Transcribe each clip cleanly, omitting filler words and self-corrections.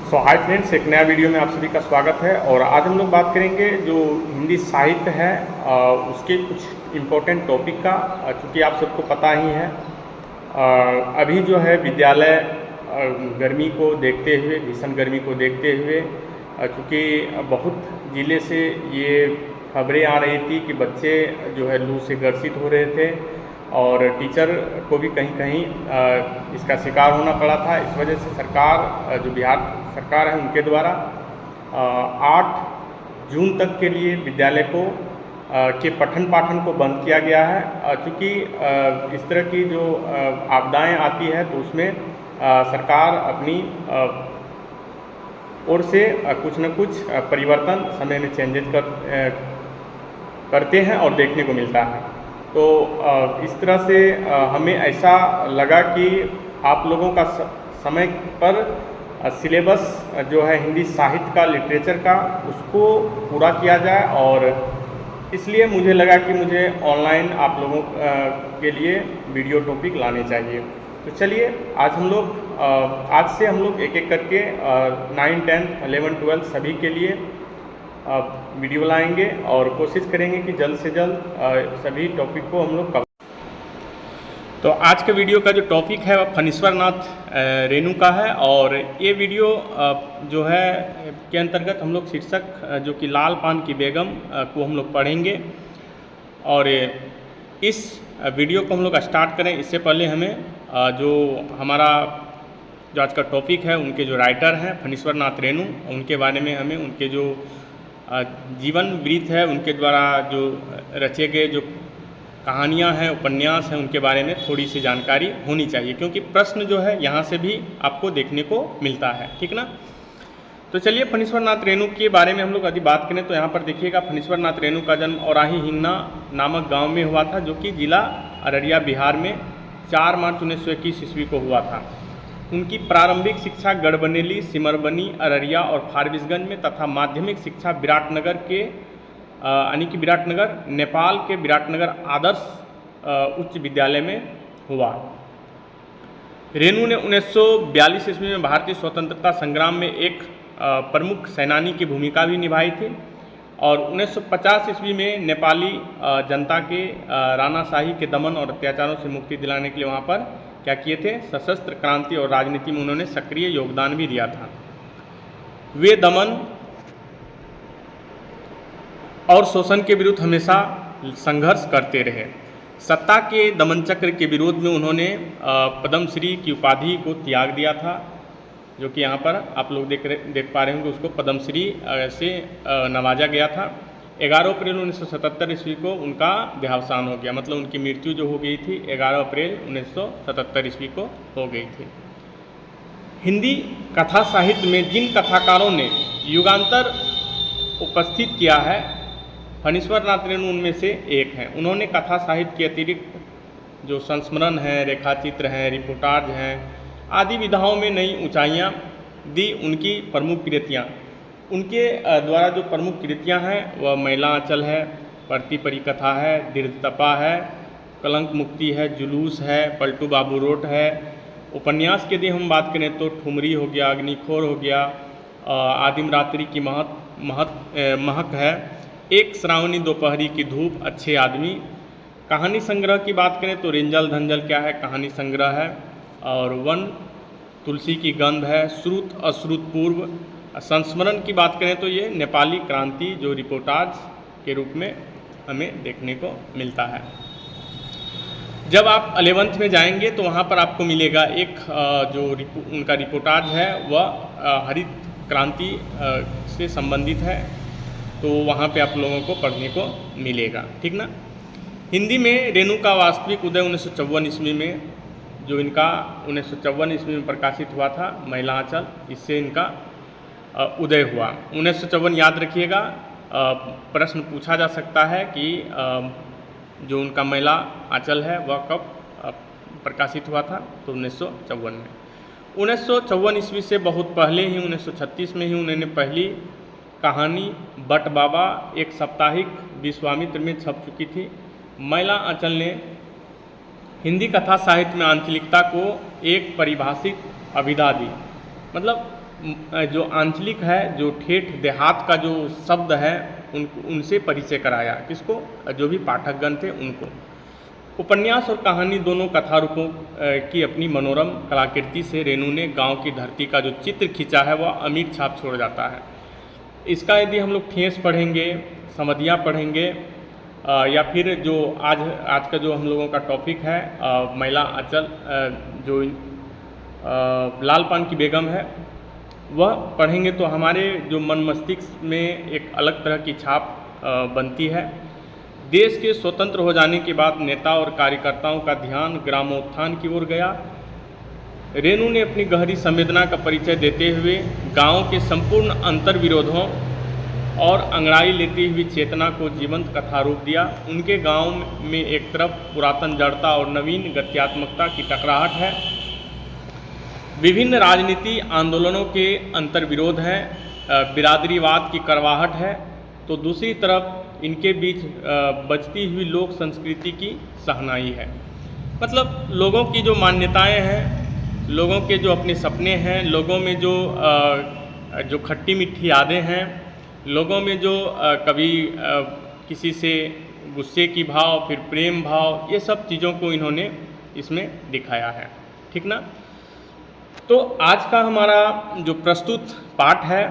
Hi friends, एक नया video में आप सभी का स्वागत है। और आज हम लोग बात करेंगे जो हिंदी साहित्य है उसके कुछ इम्पोर्टेंट टॉपिक का। चूँकि आप सबको पता ही है अभी जो है विद्यालय गर्मी को देखते हुए, भीषण गर्मी को देखते हुए, चूँकि बहुत ज़िले से ये खबरें आ रही थी कि बच्चे जो है लू से ग्रसित हो रहे थे और टीचर को भी कहीं कहीं इसका शिकार होना पड़ा था। इस वजह से सरकार, जो बिहार सरकार है, उनके द्वारा 8 जून तक के लिए विद्यालय को के पठन पाठन को बंद किया गया है। चूँकि इस तरह की जो आपदाएं आती है तो उसमें सरकार अपनी ओर से कुछ न कुछ परिवर्तन समय में चेंजेस करते हैं और देखने को मिलता है। तो इस तरह से हमें ऐसा लगा कि आप लोगों का समय पर सिलेबस जो है हिंदी साहित्य का, लिटरेचर का, उसको पूरा किया जाए। और इसलिए मुझे लगा कि मुझे ऑनलाइन आप लोगों के लिए वीडियो टॉपिक लाने चाहिए। तो चलिए आज से हम लोग एक एक करके 9, 10, 11, 12 सभी के लिए वीडियो लाएंगे और कोशिश करेंगे कि जल्द से जल्द सभी टॉपिक को हम लोग कवर। तो आज के वीडियो का जो टॉपिक है वह फणीश्वर नाथ रेणु का है। और ये वीडियो जो है के अंतर्गत हम लोग शीर्षक जो कि लाल पान की बेगम को हम लोग पढ़ेंगे। और इस वीडियो को हम लोग स्टार्ट करें इससे पहले हमें जो हमारा जो आज का टॉपिक है, उनके जो राइटर हैं फणीश्वर नाथ रेणु, उनके बारे में हमें उनके जो जीवन वृत्त है, उनके द्वारा जो रचे गए जो कहानियाँ हैं, उपन्यास हैं, उनके बारे में थोड़ी सी जानकारी होनी चाहिए, क्योंकि प्रश्न जो है यहाँ से भी आपको देखने को मिलता है। ठीक ना। तो चलिए फणीश्वर नाथ रेणु के बारे में हम लोग यदि बात करें तो यहाँ पर देखिएगा, फणीश्वर नाथ रेणु का जन्म औराही हिंगना नामक गाँव में हुआ था, जो कि जिला अररिया बिहार में 4 मार्च 1921 ईस्वी को हुआ था। उनकी प्रारंभिक शिक्षा गढ़बनेली, सिमरबनी, अररिया और फारबिसगंज में तथा माध्यमिक शिक्षा विराटनगर के यानी कि विराटनगर, नेपाल के विराटनगर आदर्श उच्च विद्यालय में हुआ। रेणु ने 1942 ईस्वी में भारतीय स्वतंत्रता संग्राम में एक प्रमुख सेनानी की भूमिका भी निभाई थी। और 1950 ईस्वी में नेपाली जनता के राणाशाही के दमन और अत्याचारों से मुक्ति दिलाने के लिए वहाँ पर क्या किए थे, सशस्त्र क्रांति और राजनीति में उन्होंने सक्रिय योगदान भी दिया था। वे दमन और शोषण के विरुद्ध हमेशा संघर्ष करते रहे। सत्ता के दमन चक्र के विरोध में उन्होंने पद्मश्री की उपाधि को त्याग दिया था, जो कि यहाँ पर आप लोग देख पा रहे होंगे, उसको पद्मश्री से नवाजा गया था। 11 अप्रैल 1977 ईस्वी को उनका देहावसान हो गया, मतलब उनकी मृत्यु जो हो गई थी 11 अप्रैल 1977 ईस्वी को हो गई थी। हिंदी कथा साहित्य में जिन कथाकारों ने युगांतर उपस्थित किया है, फणीश्वर नाथ रेणु उनमें से एक हैं। उन्होंने कथा साहित्य के अतिरिक्त जो संस्मरण हैं, रेखाचित्र हैं, रिपोर्टाज हैं आदि विधाओं में नई ऊंचाइयां दी। उनकी प्रमुख कृतियाँ, उनके द्वारा जो प्रमुख कृतियाँ हैं वह मैला आंचल है, परती परिकथा है, दीर्घतपा है, कलंक मुक्ति है, जुलूस है, पलटू बाबू रोट है। उपन्यास के यदि हम बात करें तो ठुमरी हो गया, अग्निखोर हो गया, आदिम रात्रि की महक है, एक श्रावणी दोपहरी की धूप, अच्छे आदमी। कहानी संग्रह की बात करें तो रेंजल धंजल क्या है, कहानी संग्रह है। और वन तुलसी की गंध है, श्रुत अश्रुत पूर्व। संस्मरण की बात करें तो ये नेपाली क्रांति जो रिपोर्टाज के रूप में हमें देखने को मिलता है। जब आप 11th में जाएंगे तो वहाँ पर आपको मिलेगा एक जो उनका रिपोर्टाज है वह हरित क्रांति से संबंधित है, तो वहाँ पे आप लोगों को पढ़ने को मिलेगा। ठीक ना। हिंदी में रेणु का वास्तविक उदय 1954 ईस्वी में, जो इनका 1954 ईस्वी में प्रकाशित हुआ था मैला आंचल, इससे इनका उदय हुआ। 1954 याद रखिएगा, प्रश्न पूछा जा सकता है कि जो उनका मैला आंचल है वह कब प्रकाशित हुआ था, तो 1954 में। 1954 ईस्वी से बहुत पहले ही 1936 में ही उन्होंने पहली कहानी बट बाबा एक साप्ताहिक विश्वामित्र में छप चुकी थी। मैला आंचल ने हिंदी कथा साहित्य में आंचलिकता को एक परिभाषित अभिधा दी। मतलब जो आंचलिक है, जो ठेठ देहात का जो शब्द है उनसे परिचय कराया। किसको? जो भी पाठकगण थे उनको। उपन्यास और कहानी दोनों कथा रूपों की अपनी मनोरम कलाकृति से रेणु ने गांव की धरती का जो चित्र खींचा है वह अमिट छाप छोड़ जाता है। इसका यदि हम लोग ठेस पढ़ेंगे, समधियाँ पढ़ेंगे या फिर जो आज का जो हम लोगों का टॉपिक है महिला आंचल जो लाल पान की बेगम है वह पढ़ेंगे तो हमारे जो मन मस्तिष्क में एक अलग तरह की छाप बनती है। देश के स्वतंत्र हो जाने के बाद नेता और कार्यकर्ताओं का ध्यान ग्रामोत्थान की ओर गया। रेणु ने अपनी गहरी संवेदना का परिचय देते हुए गांव के संपूर्ण अंतर्विरोधों और अंगड़ाई लेती हुई चेतना को जीवंत कथा रूप दिया। उनके गांव में एक तरफ पुरातन जड़ता और नवीन गत्यात्मकता की टकराहट है, विभिन्न राजनीति आंदोलनों के अंतर्विरोध हैं, बिरादरीवाद की करवाहट है, तो दूसरी तरफ इनके बीच बचती हुई लोक संस्कृति की सहनाई है। मतलब लोगों की जो मान्यताएं हैं, लोगों के जो अपने सपने हैं, लोगों में जो खट्टी मीठी यादें हैं, लोगों में जो कभी किसी से गुस्से की भाव, फिर प्रेम भाव, ये सब चीज़ों को इन्होंने इसमें दिखाया है। ठीक ना? तो आज का हमारा जो प्रस्तुत पाठ है,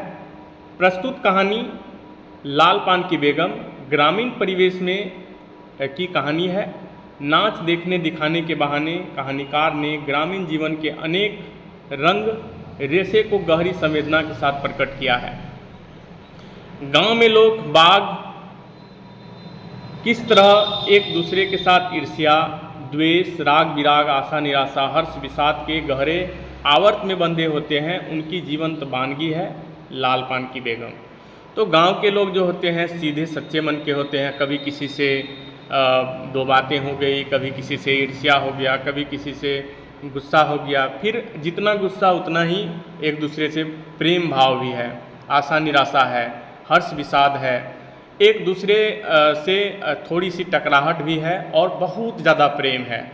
प्रस्तुत कहानी लाल पान की बेगम ग्रामीण परिवेश में की कहानी है। नाच देखने दिखाने के बहाने कहानीकार ने ग्रामीण जीवन के अनेक रंग रेशे को गहरी संवेदना के साथ प्रकट किया है। गांव में लोग बाग किस तरह एक दूसरे के साथ ईर्ष्या, द्वेष, राग विराग, आशा निराशा, हर्ष विषाद के गहरे आवर्त में बंधे होते हैं, उनकी जीवंत वानगी है लाल पान की बेगम। तो गांव के लोग जो होते हैं सीधे सच्चे मन के होते हैं। कभी किसी से दो बातें हो गई, कभी किसी से ईर्ष्या हो गया, कभी किसी से गुस्सा हो गया, फिर जितना गुस्सा उतना ही एक दूसरे से प्रेम भाव भी है, आशा निराशा है, हर्ष विषाद है, एक दूसरे से थोड़ी सी टकराहट भी है और बहुत ज़्यादा प्रेम है।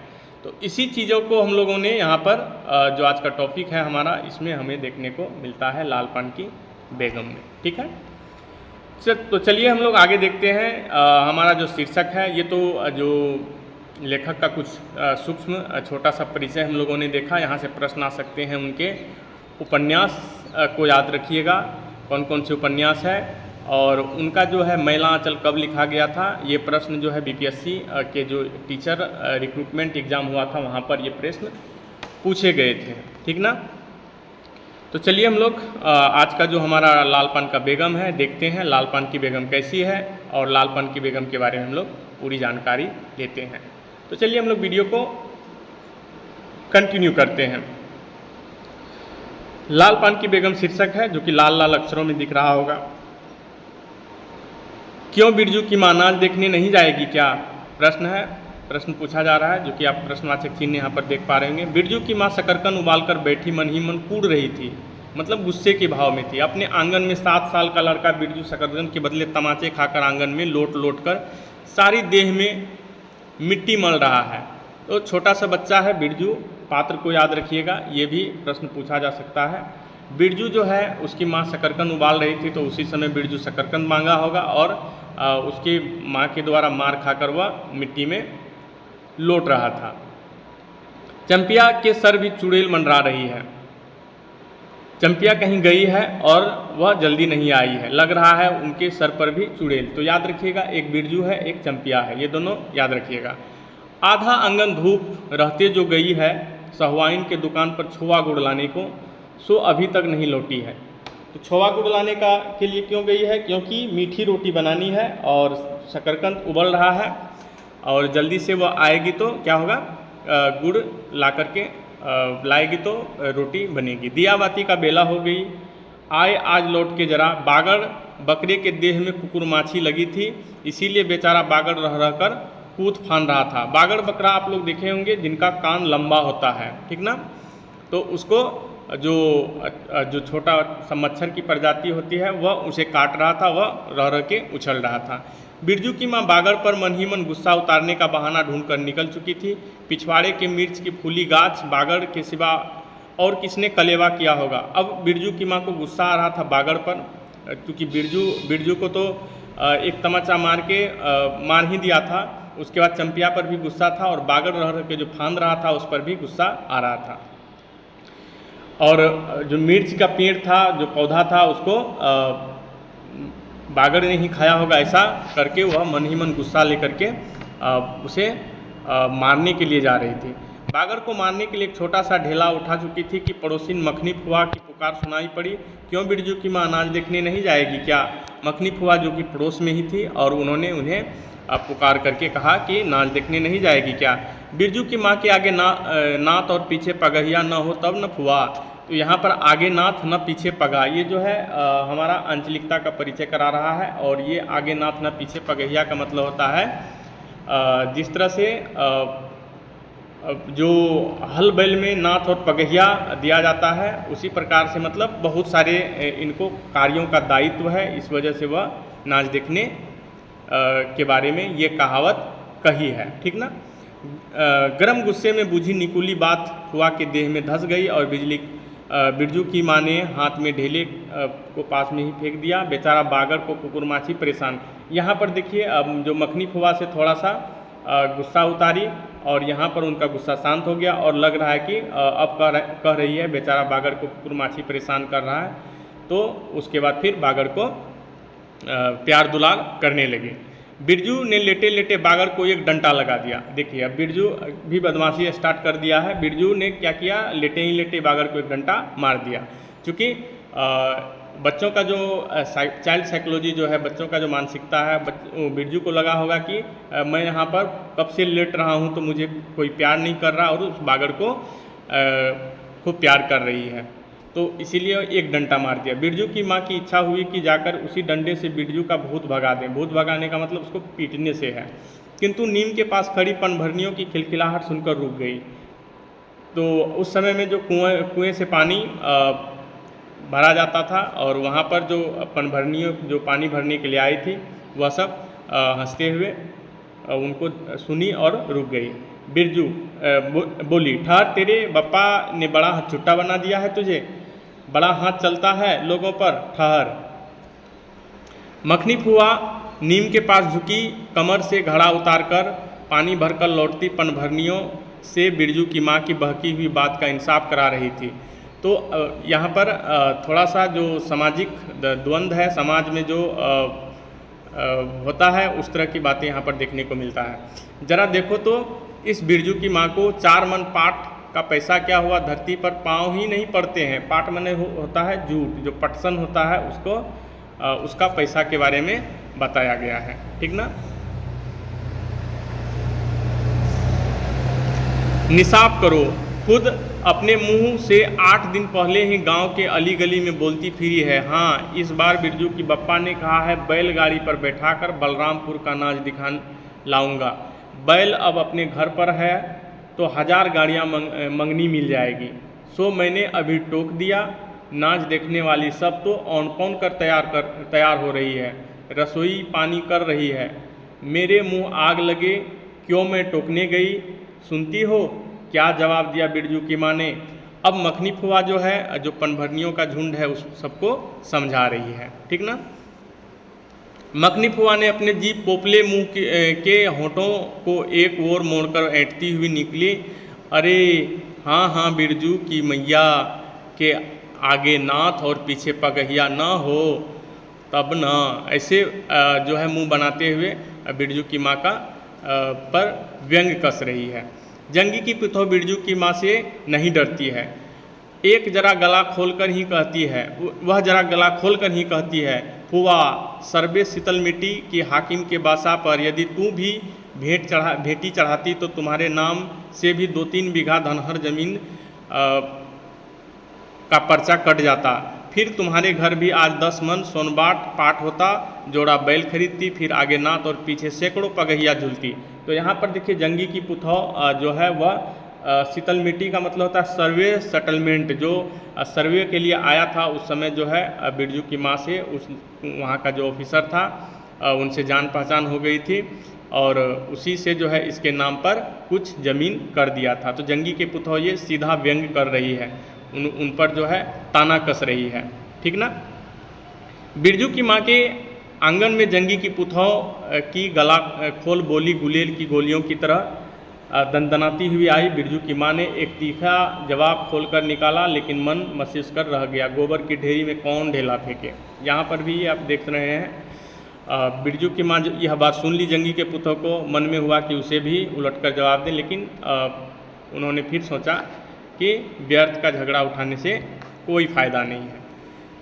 तो इसी चीज़ों को हम लोगों ने यहाँ पर जो आज का टॉपिक है हमारा, इसमें हमें देखने को मिलता है लाल पान की बेगम में। ठीक है, तो चलिए हम लोग आगे देखते हैं। हमारा जो शीर्षक है, ये तो जो लेखक का कुछ सूक्ष्म छोटा सा परिचय हम लोगों ने देखा। यहाँ से प्रश्न आ सकते हैं उनके उपन्यास को याद रखिएगा, कौन कौन से उपन्यास है और उनका जो है महिला आंचल कब लिखा गया था। ये प्रश्न जो है बीपीएससी के जो टीचर रिक्रूटमेंट एग्ज़ाम हुआ था वहाँ पर ये प्रश्न पूछे गए थे। ठीक ना? तो चलिए हम लोग आज का जो हमारा लाल पान का बेगम है देखते हैं लाल पान की बेगम कैसी है और लाल पान की बेगम के बारे में हम लोग पूरी जानकारी लेते हैं। तो चलिए हम लोग वीडियो को कंटिन्यू करते हैं। लाल पान की बेगम शीर्षक है जो कि लाल लाल अक्षरों में दिख रहा होगा। क्यों बिरजू की माँ नाच देखने नहीं जाएगी क्या? प्रश्न है, प्रश्न पूछा जा रहा है जो कि आप प्रश्नवाचक चिन्ह यहाँ पर देख पा रहे होंगे। बिरजू की माँ शकरकंद उबालकर बैठी मन ही मन कूद रही थी, मतलब गुस्से के भाव में थी। अपने आंगन में 7 साल का लड़का बिरजू शकरकंद के बदले तमाचे खाकर आंगन में लोट लोट कर सारी देह में मिट्टी मल रहा है। तो छोटा सा बच्चा है बिरजू, पात्र को याद रखिएगा, ये भी प्रश्न पूछा जा सकता है। बिरजू जो है उसकी माँ शकरकंद उबाल रही थी, तो उसी समय बिरजू शकरकंद मांगा होगा और उसकी माँ के द्वारा मार खाकर वह मिट्टी में लौट रहा था। चंपिया के सर भी चुड़ैल मंडरा रही है। चंपिया कहीं गई है और वह जल्दी नहीं आई है, लग रहा है उनके सर पर भी चुड़ैल। तो याद रखिएगा, एक बिरजू है एक चंपिया है, ये दोनों याद रखिएगा। आधा आंगन धूप रहते जो गई है सहुआइन के दुकान पर छोवा गुड़ लाने को, सो अभी तक नहीं लौटी है। तो छोवा गुड़ लाने के लिए क्यों गई है? क्योंकि मीठी रोटी बनानी है और शकरकंद उबल रहा है और जल्दी से वह आएगी तो क्या होगा, गुड़ ला करके लाएगी तो रोटी बनेगी। दिया बाती का बेला हो गई, आए आज लौट के जरा। बागड़ बकरे के देह में कुकुर माछी लगी थी, इसीलिए बेचारा बागड़ रह रह कर कूद फान रहा था। बागड़ बकरा आप लोग देखे होंगे जिनका कान लंबा होता है, ठीक ना? तो उसको जो छोटा सा मच्छर की प्रजाति होती है वह उसे काट रहा था, वह रह रह के उछल रहा था। बिरजू की माँ बागड़ पर मन ही मन गुस्सा उतारने का बहाना ढूंढकर निकल चुकी थी। पिछवाड़े के मिर्च की फूली गाछ बागड़ के सिवा और किसने कलेवा किया होगा। अब बिरजू की माँ को गुस्सा आ रहा था बागड़ पर, क्योंकि बिरजू को तो एक तमाचा मार ही दिया था। उसके बाद चंपिया पर भी गुस्सा था और बागड़ रह के जो फांद रहा था उस पर भी गुस्सा आ रहा था। और जो मिर्च का पेड़ था, जो पौधा था, उसको बागड़ ने ही खाया होगा, ऐसा करके वह मन ही मन गुस्सा लेकर के उसे मारने के लिए जा रही थी। बागड़ को मारने के लिए एक छोटा सा ढेला उठा चुकी थी कि पड़ोसिन मखनी फुआ की पुकार सुनाई पड़ी, क्यों बिरजू की माँ अनाज देखने नहीं जाएगी क्या। मखनी फुआ जो कि पड़ोस में ही थी और उन्होंने उन्हें पुकार करके कहा कि नाच देखने नहीं जाएगी क्या। बिरजू की माँ के आगे नाथ और पीछे पगहिया न हो तब न फुआ। तो यहाँ पर आगे नाथ न पीछे पगा, ये जो है हमारा आंचलिकता का परिचय करा रहा है। और ये आगे नाथ न पीछे पगहिया का मतलब होता है जिस तरह से जो हल बैल में नाथ और पगहिया दिया जाता है, उसी प्रकार से मतलब बहुत सारे इनको कार्यों का दायित्व है, इस वजह से वह नाच देखने के बारे में ये कहावत कही है, ठीक ना। गरम गुस्से में बूझी निकुली बात फुआ के देह में धंस गई और बिरजू की माँ ने हाथ में ढेले को पास में ही फेंक दिया। बेचारा बागड़ को कुकुरमाची परेशान। यहाँ पर देखिए जो मखनी फुआ से थोड़ा सा गुस्सा उतारी और यहाँ पर उनका गुस्सा शांत हो गया और लग रहा है कि अब कह रही है बेचारा बागड़ को कुकुरमाची परेशान कर रहा है। तो उसके बाद फिर बागड़ को प्यार दुलार करने लगे। बिरजू ने लेटे लेटे बागड़ को एक डंटा लगा दिया। देखिए अब बिरजू भी बदमाशी स्टार्ट कर दिया है। बिरजू ने क्या किया, लेटे ही लेटे बागड़ को एक डंटा मार दिया। क्योंकि बच्चों का जो चाइल्ड साइकोलॉजी जो है, बच्चों का जो मानसिकता है, बिरजू को लगा होगा कि मैं यहाँ पर कब से लेट रहा हूँ तो मुझे कोई प्यार नहीं कर रहा, और उस बागड़ को खूब प्यार कर रही है, तो इसीलिए एक डंटा मार दिया। बिरजू की माँ की इच्छा हुई कि जाकर उसी डंडे से बिरजू का भूत भगा दें। भूत भगाने का मतलब उसको पीटने से है, किंतु नीम के पास खड़ी पनभरनियों की खिलखिलाहट सुनकर रुक गई। तो उस समय में जो कुएं से पानी भरा जाता था और वहाँ पर जो पनभरनियों जो पानी भरने के लिए आई थी वह सब हंसते हुए उनको सुनी और रुक गई। बिरजू बोली, ठहर, तेरे बप्पा ने बड़ा छुट्टा बना दिया है तुझे, बड़ा हाथ चलता है लोगों पर, ठहर। मखनी फुआ नीम के पास झुकी, कमर से घड़ा उतारकर पानी भरकर लौटती पनभरनियों से बिरजू की माँ की बहकी हुई बात का इंसाफ करा रही थी। तो यहाँ पर थोड़ा सा जो सामाजिक द्वंद्व है, समाज में जो होता है उस तरह की बातें यहाँ पर देखने को मिलता है। जरा देखो तो इस बिरजू की माँ को 4 मन पाट का पैसा क्या हुआ, धरती पर पाँव ही नहीं पड़ते हैं। पाट मने होता है जूट, जो पटसन होता है उसको उसका पैसा के बारे में बताया गया है, ठीक ना। निसाब करो, खुद अपने मुंह से 8 दिन पहले ही गांव के अली गली में बोलती फिरी है। हाँ, इस बार बिरजू की बप्पा ने कहा है बैलगाड़ी पर बैठाकर बलरामपुर का नाच दिखा लाऊंगा। बैल अब अपने घर पर है तो 1000 गाड़ियाँ मंगनी मिल जाएगी। सो मैंने अभी टोक दिया। नाच देखने वाली सब तो औन पौन कर तैयार हो रही है, रसोई पानी कर रही है। मेरे मुंह आग लगे, क्यों मैं टोकने गई, सुनती हो क्या जवाब दिया बिरजू की माँ ने। अब मखनी फुआ जो है, जो पनभरनियों का झुंड है, उस सबको समझा रही है, ठीक ना। मखनी फुआ ने अपने जीभ पोपले मुंह के होठों को एक ओर मोड़कर ऐंठती हुई निकली। अरे हाँ हाँ, बिरजू की मैया के आगे नाथ और पीछे पगहिया ना हो तब ना, ऐसे जो है मुंह बनाते हुए बिरजू की माँ का पर व्यंग कस रही है। जंगी की पिथौ बिरजू की माँ से नहीं डरती है। एक जरा गला खोलकर ही कहती है, वह जरा गला खोलकर ही कहती है, फुआ सर्वे शीतल मिट्टी की हाकिम के बासा पर यदि तू भी भेंटी चढ़ाती तो तुम्हारे नाम से भी 2-3 बीघा धनहर जमीन का पर्चा कट जाता। फिर तुम्हारे घर भी आज 10 मन सोनबाट पाट होता, जोड़ा बैल खरीदती, फिर आगे नाथ और पीछे सैकड़ों पगहिया झूलती। तो यहाँ पर देखिए जंगी की पुथौ जो है वह शीतल मिट्टी का मतलब होता है सर्वे सेटलमेंट। जो सर्वे के लिए आया था उस समय जो है बिरजू की माँ से उस वहाँ का जो ऑफिसर था उनसे जान पहचान हो गई थी और उसी से जो है इसके नाम पर कुछ ज़मीन कर दिया था। तो जंगी के पुथौ ये सीधा व्यंग कर रही है। उन पर जो है ताना कस रही है, ठीक ना। बिरजू की माँ के आंगन में जंगी की पुतौ की गला खोल बोली गुलेल की गोलियों की तरह दनदनाती हुई आई। बिरजू की माँ ने एक तीखा जवाब खोलकर निकाला, लेकिन मन मस्तिष्क कर रह गया, गोबर की ढेरी में कौन ढेला फेंके। यहाँ पर भी आप देख रहे हैं बिरजू की माँ यह बात सुन ली जंगी के पुतौ को, मन में हुआ कि उसे भी उलटकर जवाब दें, लेकिन उन्होंने फिर सोचा कि व्यर्थ का झगड़ा उठाने से कोई फ़ायदा नहीं है।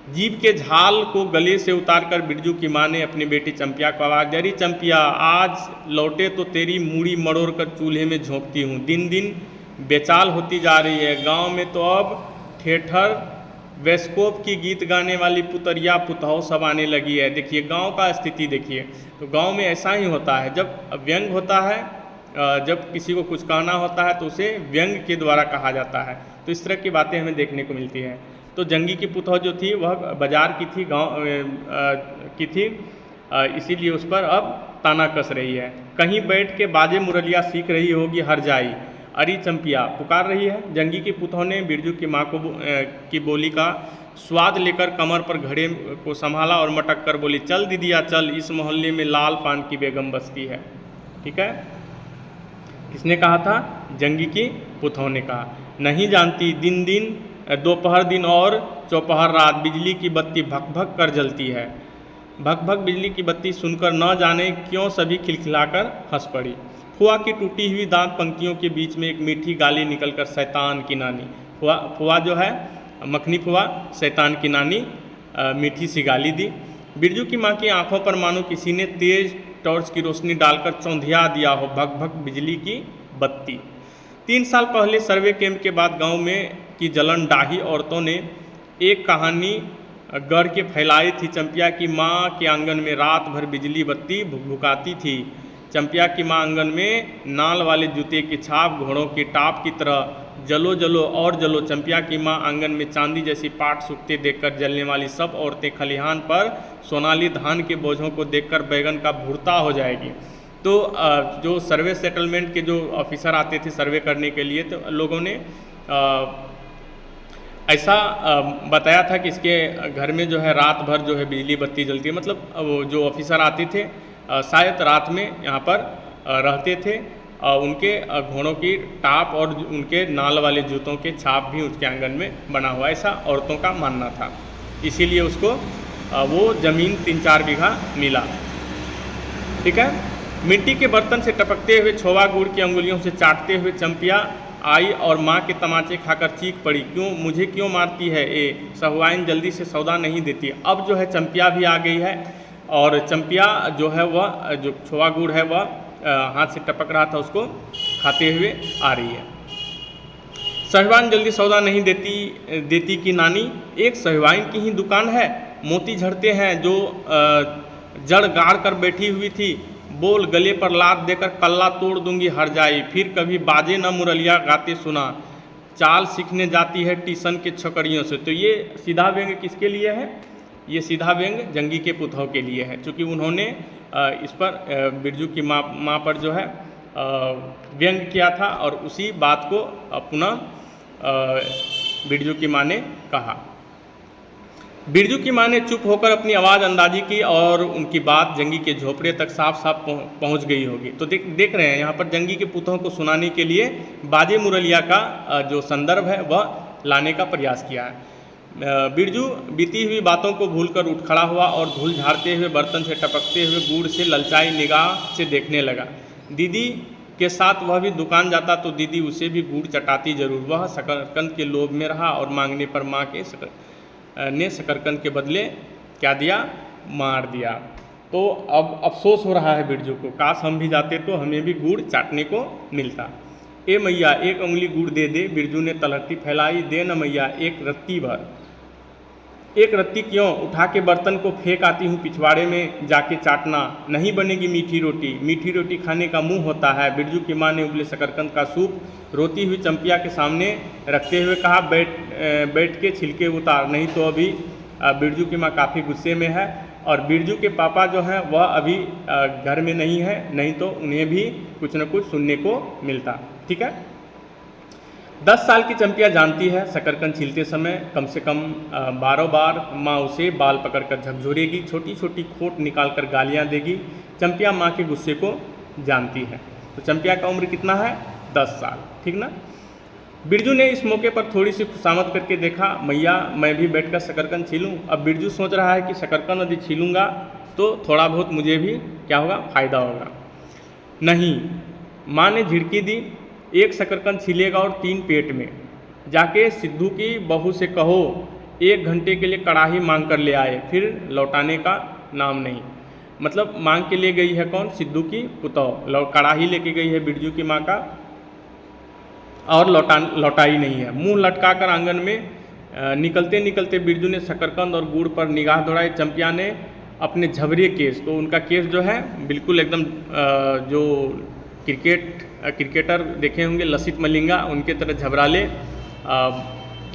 जीभ के झाल को गले से उतारकर बिरजू की माँ ने अपनी बेटी चंपिया को आवाज़ दी, अरे चंपिया, आज लौटे तो तेरी मूड़ी मड़ोड़ कर चूल्हे में झोंकती हूँ। दिन दिन बेचाल होती जा रही है। गांव में तो अब थिएटर वेस्कोप की गीत गाने वाली पुतरिया पुतौ सब आने लगी है। देखिए गांव का स्थिति देखिए। तो गांव में ऐसा ही होता है, जब व्यंग होता है, जब किसी को कुछ कहना होता है तो उसे व्यंग के द्वारा कहा जाता है। तो इस तरह की बातें हमें देखने को मिलती हैं। तो जंगी की पुतौ जो थी वह बाजार की थी, गांव की थी, इसीलिए उस पर अब ताना कस रही है। कहीं बैठ के बाजे मुरलिया सीख रही होगी हर जाई, अरी चंपिया पुकार रही है। जंगी की पुतौ ने बिरजू की माँ को की बोली का स्वाद लेकर कमर पर घड़े को संभाला और मटक कर बोली, चल दीदिया चल, इस मोहल्ले में लाल पान की बेगम बसती है। ठीक है, किसने कहा था? जंगी की पुतौ ने कहा। नहीं जानती, दिन दिन दोपहर दिन और चौपहर रात बिजली की बत्ती भक भक कर जलती है। भक भक बिजली की बत्ती सुनकर न जाने क्यों सभी खिलखिलाकर हंस पड़ी। फुआ की टूटी हुई दांत पंक्तियों के बीच में एक मीठी गाली निकलकर शैतान की नानी, फुआ जो है मखनी फुआ, शैतान की नानी, मीठी सी गाली दी। बिरजू की माँ की आंखों पर मानो किसी ने तेज टॉर्च की रोशनी डालकर चौंधिया दिया हो भक भक बिजली की बत्ती। 3 साल पहले सर्वे कैंप के बाद गांव में की जलन डाही औरतों ने एक कहानी गढ़ के फैलाई थी। चंपिया की माँ के आंगन में रात भर बिजली बत्ती भुकाती थी। चंपिया की माँ आंगन में नाल वाले जूते की छाप घोड़ों की टाप की तरह जलो जलो और जलो। चंपिया की माँ आंगन में चांदी जैसी पाट सूखते देखकर जलने वाली सब औरतें खलिहान पर सोनाली धान के बोझों को देखकर बैगन का भुरता हो जाएगी। तो जो सर्वे सेटलमेंट के जो ऑफिसर आते थे सर्वे करने के लिए, तो लोगों ने ऐसा बताया था कि इसके घर में जो है रात भर जो है बिजली बत्ती जलती है। मतलब वो जो ऑफिसर आते थे शायद रात में यहाँ पर रहते थे। उनके घोड़ों की टाप और उनके नाल वाले जूतों के छाप भी उसके आंगन में बना हुआ, ऐसा औरतों का मानना था। इसीलिए उसको वो ज़मीन 3-4 बीघा मिला। ठीक है, मिट्टी के बर्तन से टपकते हुए छोवा गुड़ की अंगुलियों से चाटते हुए चंपिया आई और माँ के तमाचे खाकर चीख पड़ी, क्यों मुझे क्यों मारती है ए? सहुआइन जल्दी से सौदा नहीं देती। अब जो है चंपिया भी आ गई है और चंपिया जो है वह जो छोवा गुड़ है वह हाथ से टपक रहा था उसको खाते हुए आ रही है। सहुआइन जल्दी सौदा नहीं देती कि नानी, एक सहुआइन की ही दुकान है, मोती झड़ते हैं जो जड़ गाड़ कर बैठी हुई थी। बोल, गले पर लात देकर कल्ला तोड़ दूंगी हर जाई। फिर कभी बाजे न मुरलिया गाते सुना, चाल सीखने जाती है टीसन के छोकरियों से। तो ये सीधा व्यंग किसके लिए है? ये सीधा व्यंग जंगी के पुतौ के लिए है, क्योंकि उन्होंने इस पर बिरजू की माँ पर जो है व्यंग किया था और उसी बात को पुनः बिरजू की माँ ने कहा। बिरजू की माँ ने चुप होकर अपनी आवाज़ अंदाजी की और उनकी बात जंगी के झोपड़े तक साफ साफ पहुँच गई होगी। तो देख रहे हैं यहाँ पर जंगी के पुतौ को सुनाने के लिए बाजे मुरलिया का जो संदर्भ है वह लाने का प्रयास किया है। बिरजू बीती हुई बातों को भूलकर उठ खड़ा हुआ और धूल झाड़ते हुए बर्तन से टपकते हुए गुड़ से ललचाई निगाह से देखने लगा। दीदी के साथ वह भी दुकान जाता तो दीदी उसे भी गुड़ चटाती जरूर। वह शकरकंद के लोभ में रहा और मांगने पर माँ के ने शकरकंद के बदले क्या दिया? मार दिया। तो अब अफसोस हो रहा है बिरजू को, काश हम भी जाते तो हमें भी गुड़ चाटने को मिलता। ए मैया, एक उंगली गुड़ दे दे। बिरजू ने तलहटी फैलाई। दे न मैया, एक रत्ती भर। एक रत्ती क्यों? उठा के बर्तन को फेंक आती हूँ पिछवाड़े में जाके चाटना, नहीं बनेगी मीठी रोटी। मीठी रोटी खाने का मुंह होता है। बिरजू की माँ ने उबले शकरकंद का सूप रोती हुई चंपिया के सामने रखते हुए कहा, बैठ के छिलके उतार, नहीं तो अभी। बिरजू की माँ काफ़ी गुस्से में है और बिरजू के पापा जो हैं वह अभी घर में नहीं है, नहीं तो उन्हें भी कुछ न कुछ सुनने को मिलता। ठीक है, 10 साल की चंपिया जानती है शकरकंद छीलते समय कम से कम 12 बार माँ उसे बाल पकड़कर झकझोरेगी, छोटी छोटी खोट निकालकर गालियाँ देगी। चंपिया माँ के गुस्से को जानती है। तो चंपिया का उम्र कितना है? 10 साल, ठीक ना। बिरजू ने इस मौके पर थोड़ी सी खुशामद करके देखा, मैया मैं भी बैठकर शकरकंद छीलूं। अब बिरजू सोच रहा है कि शकरकंद यदि छीलूंगा तो थोड़ा बहुत मुझे भी क्या होगा, फ़ायदा होगा। नहीं, माँ ने झिड़की दी, एक शकरकंद छीलेगा और 3 पेट में। जाके सिद्धू की बहू से कहो 1 घंटे के लिए कढ़ाई मांग कर ले आए, फिर लौटाने का नाम नहीं। मतलब मांग के लिए गई है कौन? सिद्धू की पुतौह कढ़ाई लेके गई है बिरजू की माँ का, और लौटाई नहीं है। मुंह लटका कर आंगन में निकलते निकलते बिरजू ने शकरकंद और गुड़ पर निगाह दौड़ाई। चंपिया ने अपने झबरे केस, तो उनका केस जो है बिल्कुल एकदम जो क्रिकेटर देखे होंगे लसित मलिंगा, उनके तरह झबराले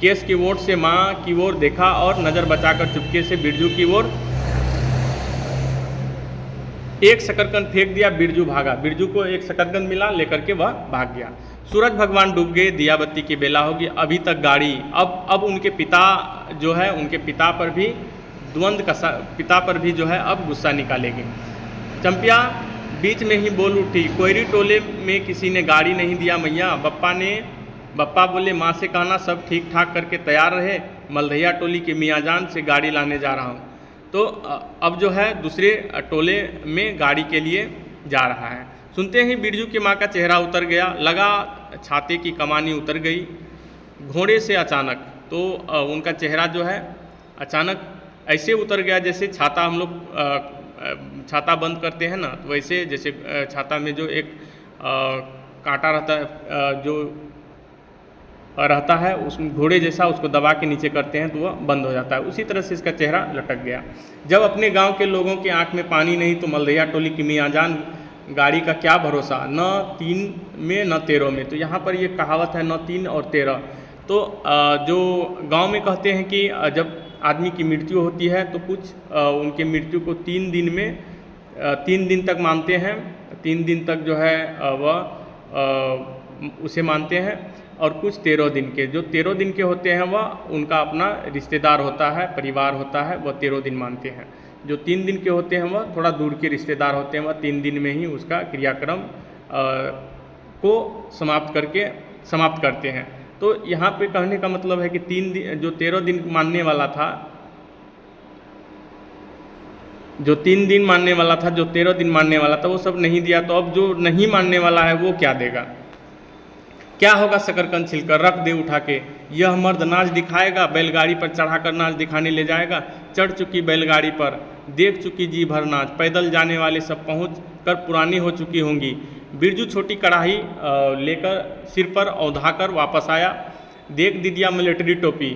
केस की ओर से माँ की ओर देखा और नज़र बचाकर चुपके से बिरजू की ओर एक शकरकंद फेंक दिया। बिरजू भागा, बिरजू को एक शकरकंद मिला, लेकर के वह भाग गया। सूरज भगवान डूब गए, दिया बत्ती की बेला होगी। अभी तक गाड़ी, अब उनके पिता जो है, उनके पिता पर भी द्वंद्व का पिता पर भी जो है अब गुस्सा निकालेगी। चंपिया बीच में ही बोल उठी, कोयरी टोले में किसी ने गाड़ी नहीं दिया मैया। बप्पा बोले माँ से कहना सब ठीक ठाक करके तैयार रहे, मलधैया टोली के मियाँजान से गाड़ी लाने जा रहा हूँ। तो अब जो है दूसरे टोले में गाड़ी के लिए जा रहा है। सुनते ही बिरजू की माँ का चेहरा उतर गया, लगा छाते की कमानी उतर गई घोड़े से अचानक। तो उनका चेहरा जो है अचानक ऐसे उतर गया जैसे छाता हम लोग छाता बंद करते हैं ना, तो वैसे जैसे छाता में जो एक कांटा रहता है जो रहता है, उसमें घोड़े जैसा उसको दबा के नीचे करते हैं तो वह बंद हो जाता है। उसी तरह से इसका चेहरा लटक गया। जब अपने गांव के लोगों की आंख में पानी नहीं तो मलधैया टोली की मियाँजान गाड़ी का क्या भरोसा, न 3 में न 13 में। तो यहाँ पर ये कहावत है न 3 और 13। तो जो गांव में कहते हैं कि जब आदमी की मृत्यु होती है तो कुछ उनके मृत्यु को 3 दिन में 3 दिन तक मानते हैं, 3 दिन तक जो है वह उसे मानते हैं, और कुछ 13 दिन के, जो 13 दिन के होते हैं वह उनका अपना रिश्तेदार होता है, परिवार होता है, वह 13 दिन मानते हैं। जो 3 दिन के होते हैं वह थोड़ा दूर के रिश्तेदार होते हैं, वह 3 दिन में ही उसका क्रियाक्रम को समाप्त करते हैं। तो यहाँ पे कहने का मतलब है कि 3 दिन, जो 13 दिन मानने वाला था, जो 3 दिन मानने वाला था, जो 13 दिन मानने वाला था, वो सब नहीं दिया। तो अब जो नहीं मानने वाला है वो क्या देगा? क्या होगा? शकरकंद छिलकर रख दे उठा के। यह मर्द नाच दिखाएगा, बैलगाड़ी पर चढ़ाकर नाच दिखाने ले जाएगा। चढ़ चुकी बैलगाड़ी पर, देख चुकी जी भर नाच, पैदल जाने वाले सब पहुँच कर पुरानी हो चुकी होंगी। बिरजू छोटी कढ़ाई लेकर सिर पर औंधाकर वापस आया। देख दीदिया मिलिट्री टोपी,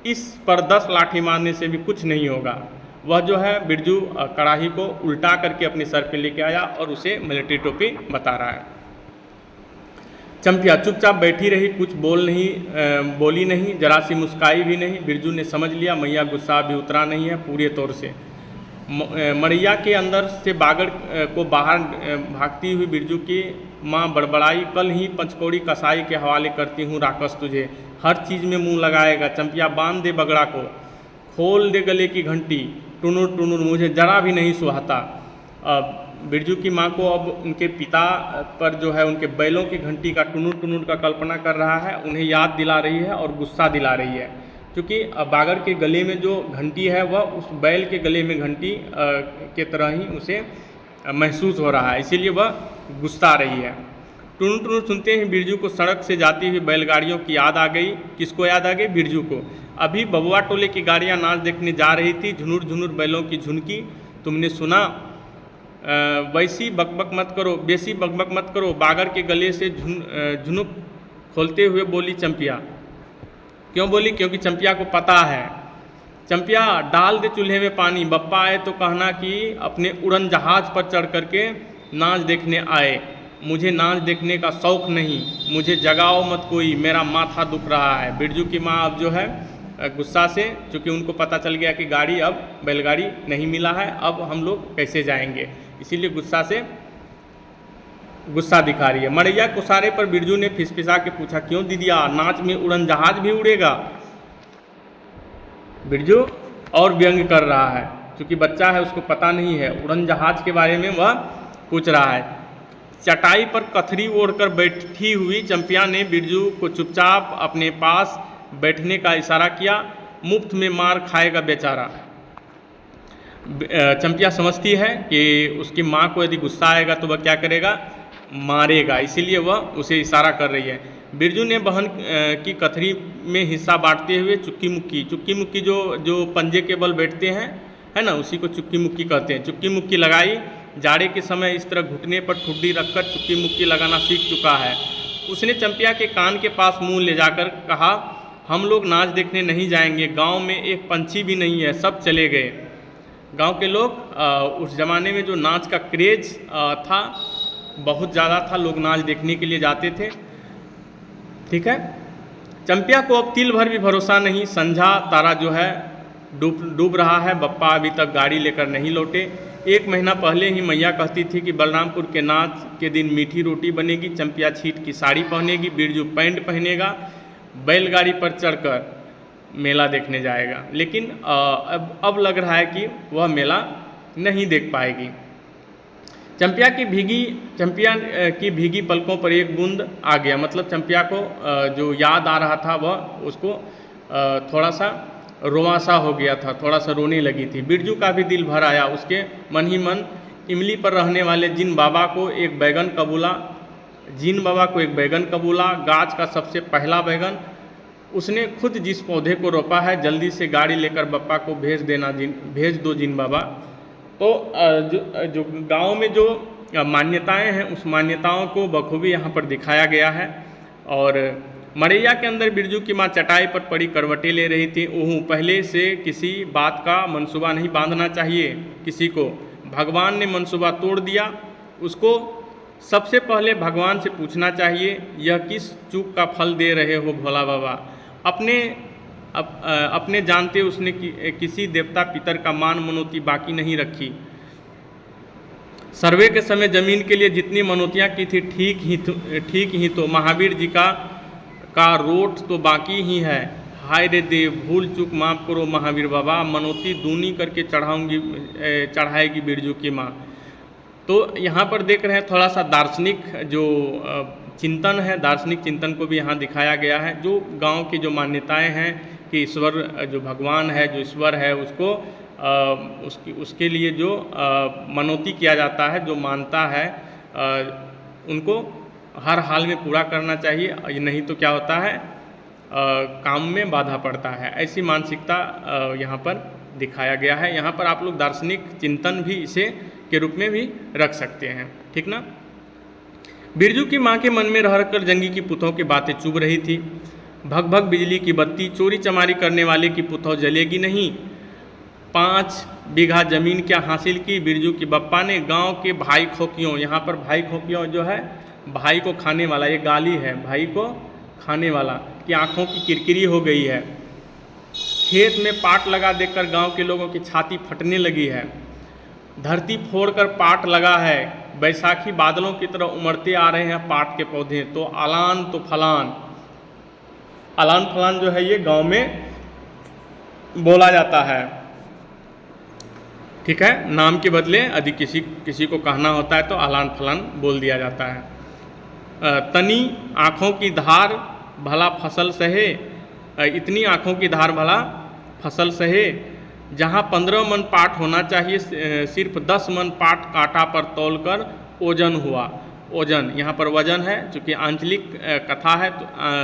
इस पर 10 लाठी मारने से भी कुछ नहीं होगा। वह जो है बिरजू कढ़ाई को उल्टा करके अपने सर पे लेके आया और उसे मिलिट्री टोपी बता रहा है। चंपिया चुपचाप बैठी रही, कुछ बोली नहीं, जरा सी मुस्काई भी नहीं। बिरजू ने समझ लिया मैया गुस्सा भी उतरा नहीं है पूरे तौर से। मड़ैया के अंदर से बागड़ को बाहर भागती हुई बिरजू की माँ बड़बड़ाई, कल ही पंचकौड़ी कसाई के हवाले करती हूँ राकस तुझे, हर चीज़ में मुंह लगाएगा। चंपिया बांध दे बगड़ा को, खोल दे गले की घंटी, टुनुर टुनुर मुझे जरा भी नहीं सुहाता। बिरजू की माँ को अब उनके पिता पर जो है उनके बैलों की घंटी का टुनुर टुनुर का कल्पना कर रहा है, उन्हें याद दिला रही है और गुस्सा दिला रही है, क्योंकि बागड़ के गले में जो घंटी है वह उस बैल के गले में घंटी के तरह ही उसे महसूस हो रहा है, इसीलिए वह गुस्सा रही है। टुनुर टुनुर सुनते ही बिरजू को सड़क से जाती हुई बैलगाड़ियों की याद आ गई। किसको याद आ गई? बिरजू को। अभी बबुआ टोले की गाड़ियाँ नाच देखने जा रही थी, झुनुर झुनुर बैलों की झुनकी तुमने सुना। वैसी बकबक मत करो, बेसी बकबक मत करो, बागड़ के गले से झुनुक खोलते हुए बोली चंपिया। क्यों बोली? क्योंकि चंपिया को पता है। चंपिया डाल दे चूल्हे में पानी, बप्पा आए तो कहना कि अपने उड़न जहाज पर चढ़ करके नाच देखने आए। मुझे नाच देखने का शौक़ नहीं, मुझे जगाओ मत कोई, मेरा माथा दुख रहा है। बिरजू की माँ अब जो है गुस्सा से, चूँकि उनको पता चल गया कि गाड़ी अब बैलगाड़ी नहीं मिला है, अब हम लोग कैसे जाएंगे, इसीलिए गुस्सा से गुस्सा दिखा रही है। मड़ैया कुसारे पर बिरजू ने फिसफिसा के पूछा, क्यों दीदिया, नाच में उड़न जहाज भी उड़ेगा? बिरजू और व्यंग कर रहा है, क्योंकि बच्चा है उसको पता नहीं है, उड़न जहाज के बारे में वह पूछ रहा है। चटाई पर कथरी ओढ़कर बैठी हुई चंपिया ने बिरजू को चुपचाप अपने पास बैठने का इशारा किया। मुफ्त में मार खाएगा बेचारा। चंपिया समझती है कि उसकी माँ को यदि गुस्सा आएगा तो वह क्या करेगा, मारेगा, इसीलिए वह उसे इशारा कर रही है। बिरजू ने बहन की कथरी में हिस्सा बांटते हुए चुक्की मुक्की जो पंजे के बल बैठते हैं, है ना, उसी को चुक्की मुक्की कहते हैं, चुक्की मुक्की लगाई। जाड़े के समय इस तरह घुटने पर ठुड्डी रखकर चुक्की मुक्की लगाना सीख चुका है। उसने चंपिया के कान के पास मुंह ले जाकर कहा, हम लोग नाच देखने नहीं जाएंगे, गांव में एक पंछी भी नहीं है, सब चले गए। गांव के लोग उस ज़माने में जो नाच का क्रेज था बहुत ज़्यादा था, लोग नाच देखने के लिए जाते थे। ठीक है, चंपिया को अब तिल भर भी भरोसा नहीं। संझा तारा जो है डूब रहा है, बप्पा अभी तक गाड़ी लेकर नहीं लौटे। 1 महीना पहले ही मैया कहती थी कि बलरामपुर के नाच के दिन मीठी रोटी बनेगी, चंपिया छीट की साड़ी पहनेगी, बिरजू पैंट पहनेगा, बैलगाड़ी पर चढ़कर मेला देखने जाएगा। लेकिन अब लग रहा है कि वह मेला नहीं देख पाएगी। चंपिया की भीगी पलकों पर एक बूंद आ गया, मतलब चंपिया को जो याद आ रहा था वह उसको थोड़ा सा रोमासा हो गया था, थोड़ा सा रोने लगी थी। बिरजू का भी दिल भर आया। उसके मन ही मन इमली पर रहने वाले जिन बाबा को एक बैगन कबूला, गाछ का सबसे पहला बैगन उसने खुद जिस पौधे को रोपा है, जल्दी से गाड़ी लेकर बप्पा को भेज दो जिन बाबा। तो जो गांव में जो मान्यताएं हैं उस मान्यताओं को बखूबी यहाँ पर दिखाया गया है। और मड़ैया के अंदर बिरजू की माँ चटाई पर पड़ी करवटें ले रही थी। पहले से किसी बात का मंसूबा नहीं बांधना चाहिए किसी को। भगवान ने मंसूबा तोड़ दिया, उसको सबसे पहले भगवान से पूछना चाहिए, यह किस चूक का फल दे रहे हो भोला बाबा। अपने जानते उसने किसी देवता पितर का मान मनोती बाकी नहीं रखी। सर्वे के समय जमीन के लिए जितनी मनोतियाँ की थी ठीक ही तो महावीर जी का रोट तो बाकी ही है। हाय रे देव, भूल चूक माफ़ करो महावीर बाबा, मनोती दूनी करके चढ़ाएगी बिरजू की माँ। तो यहाँ पर देख रहे हैं थोड़ा सा दार्शनिक जो चिंतन है, दार्शनिक चिंतन को भी यहाँ दिखाया गया है। जो गांव की जो मान्यताएं हैं कि ईश्वर जो भगवान है, जो ईश्वर है, उसको उसके लिए जो मनोती किया जाता है, जो मानता है, उनको हर हाल में पूरा करना चाहिए, नहीं तो क्या होता है, काम में बाधा पड़ता है। ऐसी मानसिकता यहाँ पर दिखाया गया है। यहाँ पर आप लोग दार्शनिक चिंतन भी इसे के रूप में भी रख सकते हैं, ठीक ना। बिरजू की माँ के मन में रहकर जंगी की पुतों की बातें चुभ रही थी। भग भग बिजली की बत्ती, चोरी चमारी करने वाले की पुतौ जलेगी नहीं। 5 बीघा जमीन क्या हासिल की बिरजू की बप्पा ने। गांव के भाई खोकियों, यहाँ पर भाई खोकियों जो है भाई को खाने वाला, ये गाली है, भाई को खाने वाला की आंखों की किरकिरी हो गई है। खेत में पाट लगा देखकर गांव के लोगों की छाती फटने लगी है। धरती फोड़कर पाट लगा है, बैसाखी बादलों की तरह उमड़ते आ रहे हैं पाट के पौधे। तो आलान तो फलान, आलान फलान जो है ये गांव में बोला जाता है, ठीक है। नाम के बदले यदि किसी को कहना होता है तो आलान फलान बोल दिया जाता है। तनी आँखों की धार भला फसल सहे, इतनी आँखों की धार भला फसल सहे। जहाँ 15 मन पाट होना चाहिए, सिर्फ 10 मन पाट कांटा पर तौलकर ओजन हुआ। ओजन यहाँ पर वजन है, चूँकि आंचलिक कथा है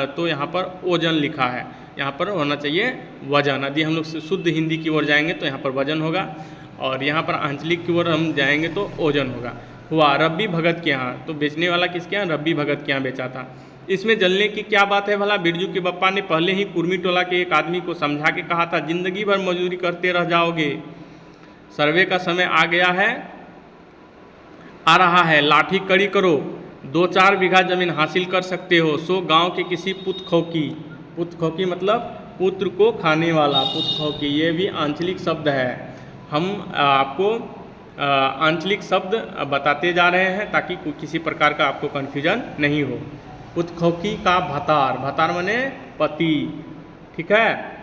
तो यहाँ पर ओजन लिखा है, यहाँ पर होना चाहिए वजन। यदि हम लोग शुद्ध हिंदी की ओर जाएंगे तो यहाँ पर वजन होगा, और यहाँ पर आंचलिक की ओर हम जाएंगे तो ओजन होगा। हुआ रब्बी भगत के यहाँ, तो बेचने वाला किसके यहाँ, रब्बी भगत के यहाँ बेचा था। इसमें जलने की क्या बात है भला। बिरजू के बप्पा ने पहले ही कुर्मी टोला के एक आदमी को समझा के कहा था, जिंदगी भर मजदूरी करते रह जाओगे, सर्वे का समय आ रहा है, लाठी कड़ी करो, 2-4 बीघा जमीन हासिल कर सकते हो। सो गांव के किसी पुत खौकी मतलब पुत्र को खाने वाला, पुत खौकी, ये भी आंचलिक शब्द है। हम आपको आंचलिक शब्द बताते जा रहे हैं ताकि किसी प्रकार का आपको कन्फ्यूजन नहीं हो। उत्खोकी का भतार, भतार माने पति, ठीक है।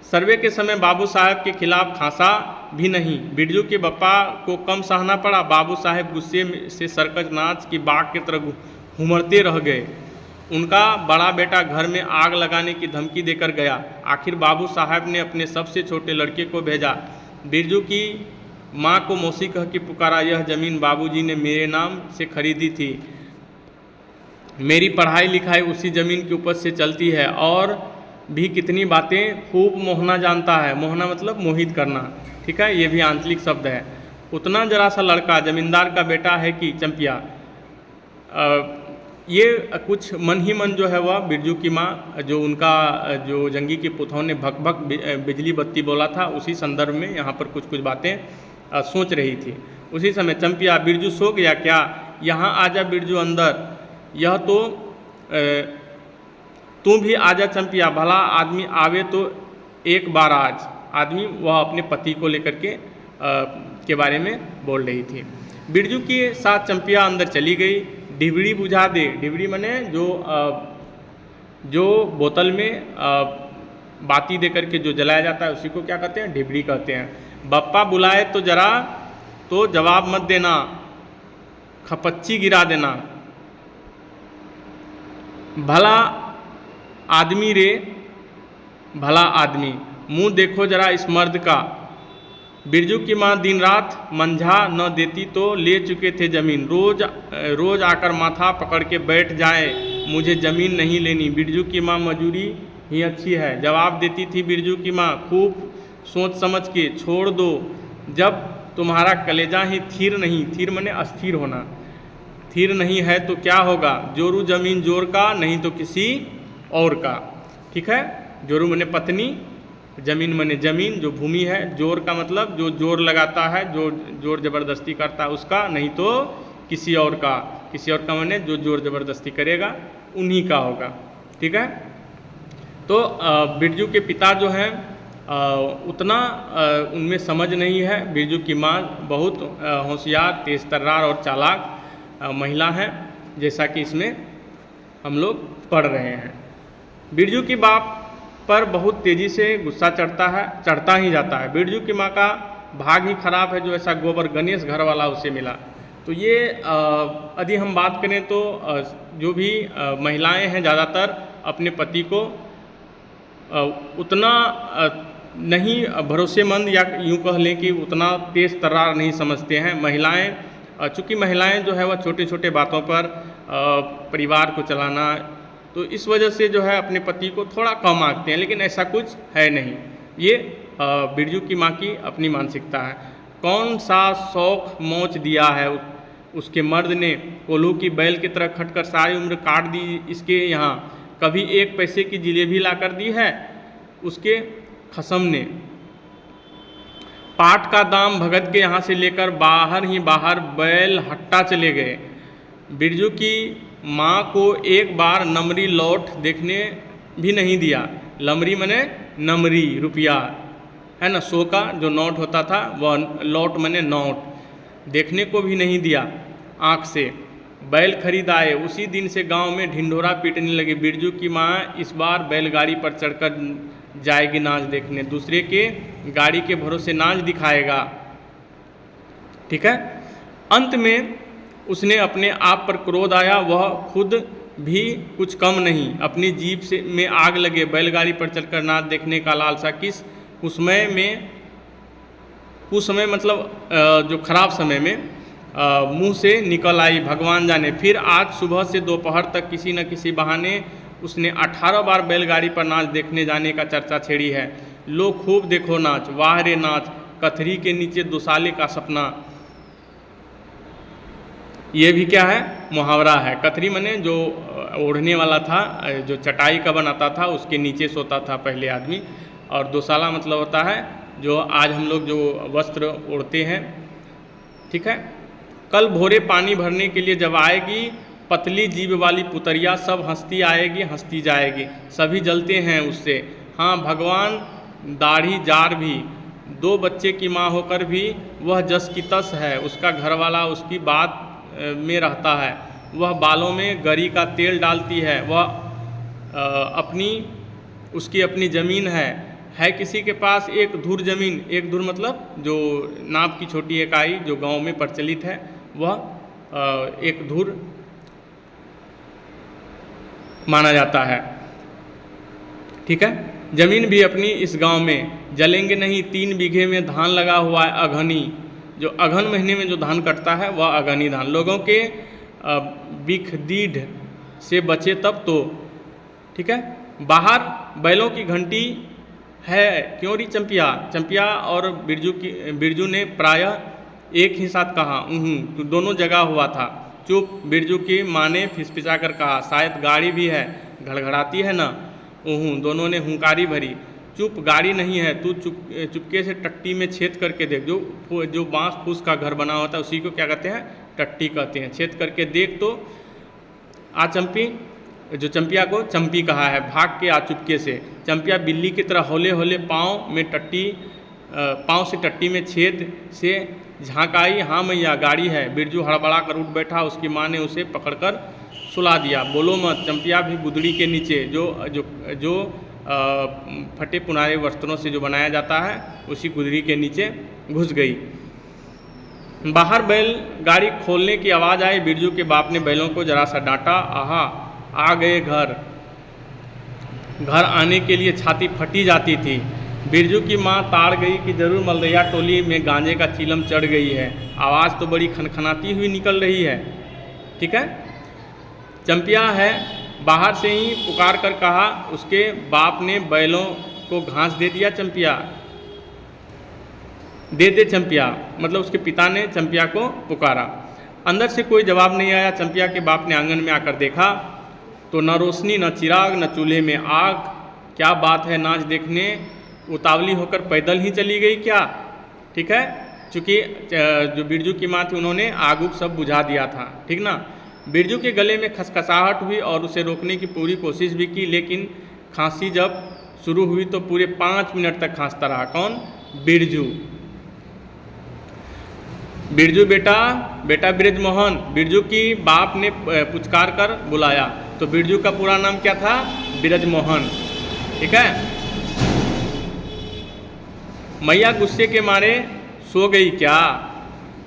सर्वे के समय बाबू साहब के खिलाफ खांसा भी नहीं। बिरजू के बप्पा को कम सहना पड़ा। बाबू साहब गुस्से से सर्कस नाच की बाघ की तरह घूमते रह गए। उनका बड़ा बेटा घर में आग लगाने की धमकी देकर गया। आखिर बाबू साहब ने अपने सबसे छोटे लड़के को भेजा। बिरजू की माँ को मौसी कह के पुकारा, यह ज़मीन बाबूजी ने मेरे नाम से खरीदी थी। मेरी पढ़ाई लिखाई उसी ज़मीन के ऊपर से चलती है और भी कितनी बातें खूब मोहना जानता है। मोहना मतलब मोहित करना, ठीक है, ये भी आंचलिक शब्द है। उतना जरा सा लड़का जमींदार का बेटा है कि चंपिया। ये कुछ मन ही मन जो है वह बिरजू की माँ, जो उनका जो जंगी के पुतों ने भक भक बिजली बत्ती बोला था, उसी संदर्भ में यहाँ पर कुछ कुछ बातें सोच रही थी। उसी समय चंपिया, बिरजू सो गया क्या? यहाँ आजा बिरजू अंदर। यह तो तू भी आजा चंपिया, भला आदमी आवे तो एक बार आज। आदमी वह अपने पति को लेकर के बारे में बोल रही थी। बिरजू के साथ चंपिया अंदर चली गई। डिबड़ी बुझा दे। डिबड़ी माने जो बोतल में बाती दे करके जो जलाया जाता है उसी को क्या कहते हैं? डिबड़ी कहते हैं। बप्पा बुलाए तो जरा तो जवाब मत देना, खपच्ची गिरा देना। भला आदमी रे, भला आदमी, मुंह देखो जरा इस मर्द का। बिरजू की माँ दिन रात मंझा न देती तो ले चुके थे ज़मीन। रोज आकर माथा पकड़ के बैठ जाए, मुझे ज़मीन नहीं लेनी। बिरजू की माँ मजूरी ही अच्छी है, जवाब देती थी बिरजू की माँ, खूब सोच समझ के छोड़ दो। जब तुम्हारा कलेजा ही थीर नहीं, थीर माने अस्थिर होना, थीर नहीं है तो क्या होगा? जोरू ज़मीन जोर का, नहीं तो किसी और का, ठीक है। जोरू माने पत्नी, ज़मीन माने ज़मीन जो भूमि है, जोर का मतलब जो जोर लगाता है, जो जोर ज़बरदस्ती करता है उसका, नहीं तो किसी और का। किसी और का माने जो जोर ज़बरदस्ती करेगा उन्हीं का होगा, ठीक है। तो बिरजू के पिता जो हैं उतना उनमें समझ नहीं है। बिरजू की माँ बहुत होशियार, तेज तर्रार और चालाक महिला है, जैसा कि इसमें हम लोग पढ़ रहे हैं। बिरजू की बाप पर बहुत तेज़ी से गुस्सा चढ़ता ही जाता है। बिरजू की माँ का भाग ही खराब है जो ऐसा गोबर गणेश घर वाला उसे मिला। तो ये यदि हम बात करें तो जो भी महिलाएं हैं ज़्यादातर अपने पति को उतना नहीं भरोसेमंद, या यूँ कह लें कि उतना तेज़ तर्रार नहीं समझते हैं। महिलाएं, चूँकि महिलाएं जो है वह छोटे छोटे बातों पर परिवार को चलाना, तो इस वजह से जो है अपने पति को थोड़ा कम आंकते हैं, लेकिन ऐसा कुछ है नहीं। ये बिरजू की माँ की अपनी मानसिकता है। कौन सा शौक मोच दिया है उसके मर्द ने, कोल्हू की बैल की तरह खटकर सारी उम्र काट दी इसके यहाँ। कभी एक पैसे की जिलेबी ला कर दी है उसके खसम ने। पाट का दाम भगत के यहाँ से लेकर बाहर ही बाहर बैल हट्टा चले गए। बिरजू की माँ को एक बार नमरी लौट देखने भी नहीं दिया। लमरी मने नमरी, रुपया है ना, 100 का जो नोट होता था वह लौट मने नोट, देखने को भी नहीं दिया आँख से। बैल खरीद आए, उसी दिन से गांव में ढिंढोरा पीटने लगे। बिरजू की माँ इस बार बैलगाड़ी पर चढ़कर जाएगी नाच देखने, दूसरे के गाड़ी के भरोसे नाच दिखाएगा, ठीक है। अंत में उसने अपने आप पर क्रोध आया। वह खुद भी कुछ कम नहीं, अपनी जीभ से में आग लगे। बैलगाड़ी पर चढ़कर नाच देखने का लालसा किस उस समय मतलब जो खराब समय में मुंह से निकल आई, भगवान जाने। फिर आज सुबह से दोपहर तक किसी न किसी बहाने उसने 18 बार बैलगाड़ी पर नाच देखने जाने का चर्चा छेड़ी है। लो खूब देखो नाच, वाह रे नाच, कथरी के नीचे दुसाले का सपना। ये भी क्या है? मुहावरा है। कथरी मने जो ओढ़ने वाला था, जो चटाई का बनाता था उसके नीचे सोता था पहले आदमी, और दोसाला मतलब होता है जो आज हम लोग जो वस्त्र ओढ़ते हैं, ठीक है। कल भोरे पानी भरने के लिए जब आएगी पतली जीभ वाली पुतरिया, सब हंसती आएगी हंसती जाएगी, सभी जलते हैं उससे। हाँ भगवान दाढ़ी जार भी 2 बच्चे की माँ होकर भी वह जस की तस है, उसका घरवाला उसकी बात में रहता है, वह बालों में गरी का तेल डालती है, वह उसकी अपनी ज़मीन है किसी के पास एक धुर ज़मीन, एक धुर मतलब जो नाप की छोटी इकाई जो गांव में प्रचलित है, वह एक धुर माना जाता है। ठीक है, ज़मीन भी अपनी इस गांव में, जलेंगे नहीं 3 बीघे में धान लगा हुआ है अघनी, जो अघन महीने में जो धान कटता है वह अघनी धान, लोगों के बिखदीढ़ से बचे तब तो। ठीक है, बाहर बैलों की घंटी है, क्यों री चंपिया, चंपिया और बिरजू ने प्रायः एक ही साथ कहा, तो दोनों जगा हुआ था। चुप, बिरजू की माँ ने फिसफिसा कर कहा, शायद गाड़ी भी है, घड़घड़ाती है ना। दोनों ने हुंकारी भरी। चुप, गाड़ी नहीं है, तू चुपके से टट्टी में छेद करके देख, जो बांस फूस का घर बना होता है उसी को क्या कहते हैं, टट्टी कहते हैं, छेद करके देख तो आ चंपी, जो चंपिया को चंपी कहा है, भाग के आ चुपके से। चंपिया बिल्ली की तरह हौले हौले पाँव से टट्टी में छेद से झाँक आई, हाँ मैया गाड़ी है। बिरजू हड़बड़ा कर उठ बैठा, उसकी माँ ने उसे पकड़कर सुला दिया। बोलो मत। चंपिया भी गुदड़ी के नीचे जो फटे पुराने वस्त्रों से जो बनाया जाता है उसी गुदड़ी के नीचे घुस गई। बाहर बैल गाड़ी खोलने की आवाज़ आई। बिरजू के बाप ने बैलों को जरा सा डांटा। आहा, आ गए घर आने के लिए छाती फटी जाती थी। बिरजू की माँ ताड़ गई कि जरूर मलदैया टोली में गांजे का चीलम चढ़ गई है, आवाज़ तो बड़ी खनखनाती हुई निकल रही है। ठीक है, चंपिया है बाहर से ही पुकार कर कहा। उसके बाप ने बैलों को घास दे दिया। चंपिया दे चंपिया, मतलब उसके पिता ने चंपिया को पुकारा। अंदर से कोई जवाब नहीं आया। चंपिया के बाप ने आंगन में आकर देखा तो न रोशनी, न चिराग, न चूल्हे में आग। क्या बात है, नाच देखने उतावली होकर पैदल ही चली गई क्या? ठीक है, चूँकि जो बिरजू की माँ थी उन्होंने आग उग सब बुझा दिया था। ठीक ना। बिरजू के गले में खसखसाहट हुई और उसे रोकने की पूरी कोशिश भी की, लेकिन खांसी जब शुरू हुई तो पूरे 5 मिनट तक खांसता रहा। कौन? बिरजू। बिरजू बेटा ब्रिजमोहन, बिरजू की बाप ने पुचकार कर बुलाया। तो बिरजू का पूरा नाम क्या था? ब्रिजमोहन। ठीक है। मैया गुस्से के मारे सो गई क्या?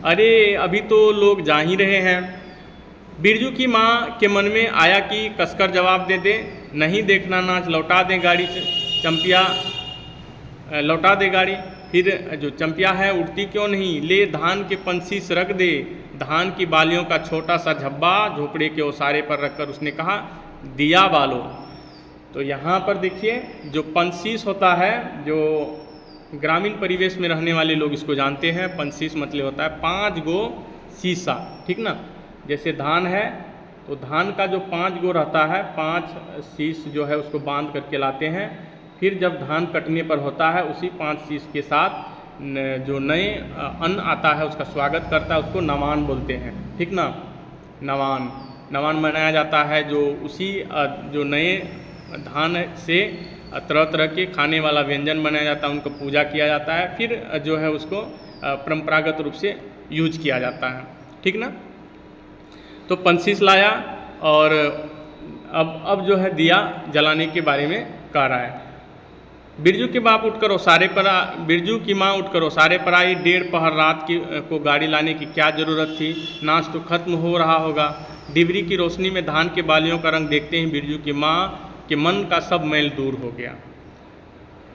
अरे अभी तो लोग जा ही रहे हैं। बिरजू की माँ के मन में आया कि कसकर जवाब दे दे, नहीं देखना नाच, लौटा दें गाड़ी। चंपिया लौटा दे गाड़ी। फिर जो चंपिया है उठती क्यों नहीं? ले धान के पंसीस रख दे। धान की बालियों का छोटा सा झब्बा झोपड़े के ओसारे पर रखकर उसने कहा, दिया बालो। तो यहाँ पर देखिए, जो पंसीस होता है, जो ग्रामीण परिवेश में रहने वाले लोग इसको जानते हैं। पंसीस मतलब होता है 5 गो सीसा। ठीक ना। जैसे धान है तो धान का जो 5 गो रहता है, 5 शीश जो है उसको बांध करके लाते हैं। फिर जब धान कटने पर होता है उसी 5 शीश के साथ जो नए अन्न आता है उसका स्वागत करता है, उसको नवान बोलते हैं। ठीक ना। नवान मनाया जाता है, जो उसी जो नए धान से तरह तरह के खाने वाला व्यंजन बनाया जाता है, उनको पूजा किया जाता है। फिर जो है उसको परंपरागत रूप से यूज किया जाता है। ठीक ना। तो पंसीस लाया और अब जो है दिया जलाने के बारे में कह रहा है। बिरजू के बाप उठकर ओसारे पर बिरजू की माँ उठकर ओसारे पर आई। 1.5 पहर रात को गाड़ी लाने की क्या ज़रूरत थी? नाच तो खत्म हो रहा होगा। डिबरी की रोशनी में धान के बालियों का रंग देखते ही बिरजू की माँ के मन का सब मैल दूर हो गया।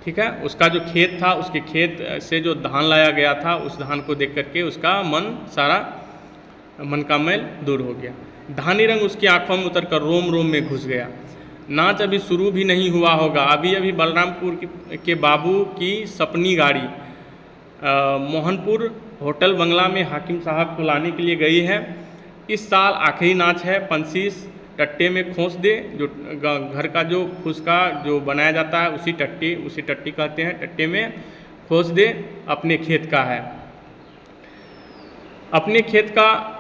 ठीक है। उसका जो खेत था, उसके खेत से जो धान लाया गया था, उस धान को देख करके उसका मन का मैल दूर हो गया। धानी रंग उसकी आंखों में उतरकर रोम रोम में घुस गया। नाच अभी शुरू भी नहीं हुआ होगा। अभी बलरामपुर के बाबू की सपनी गाड़ी मोहनपुर होटल बंगला में हाकिम साहब को लाने के लिए गई है। इस साल आखिरी नाच है। पंसीस टट्टे में खोस दे। जो घर का जो फुसका जो बनाया जाता है उसी टट्टी कहते हैं, टट्टे में खोस दे। अपने खेत का है। अपने खेत का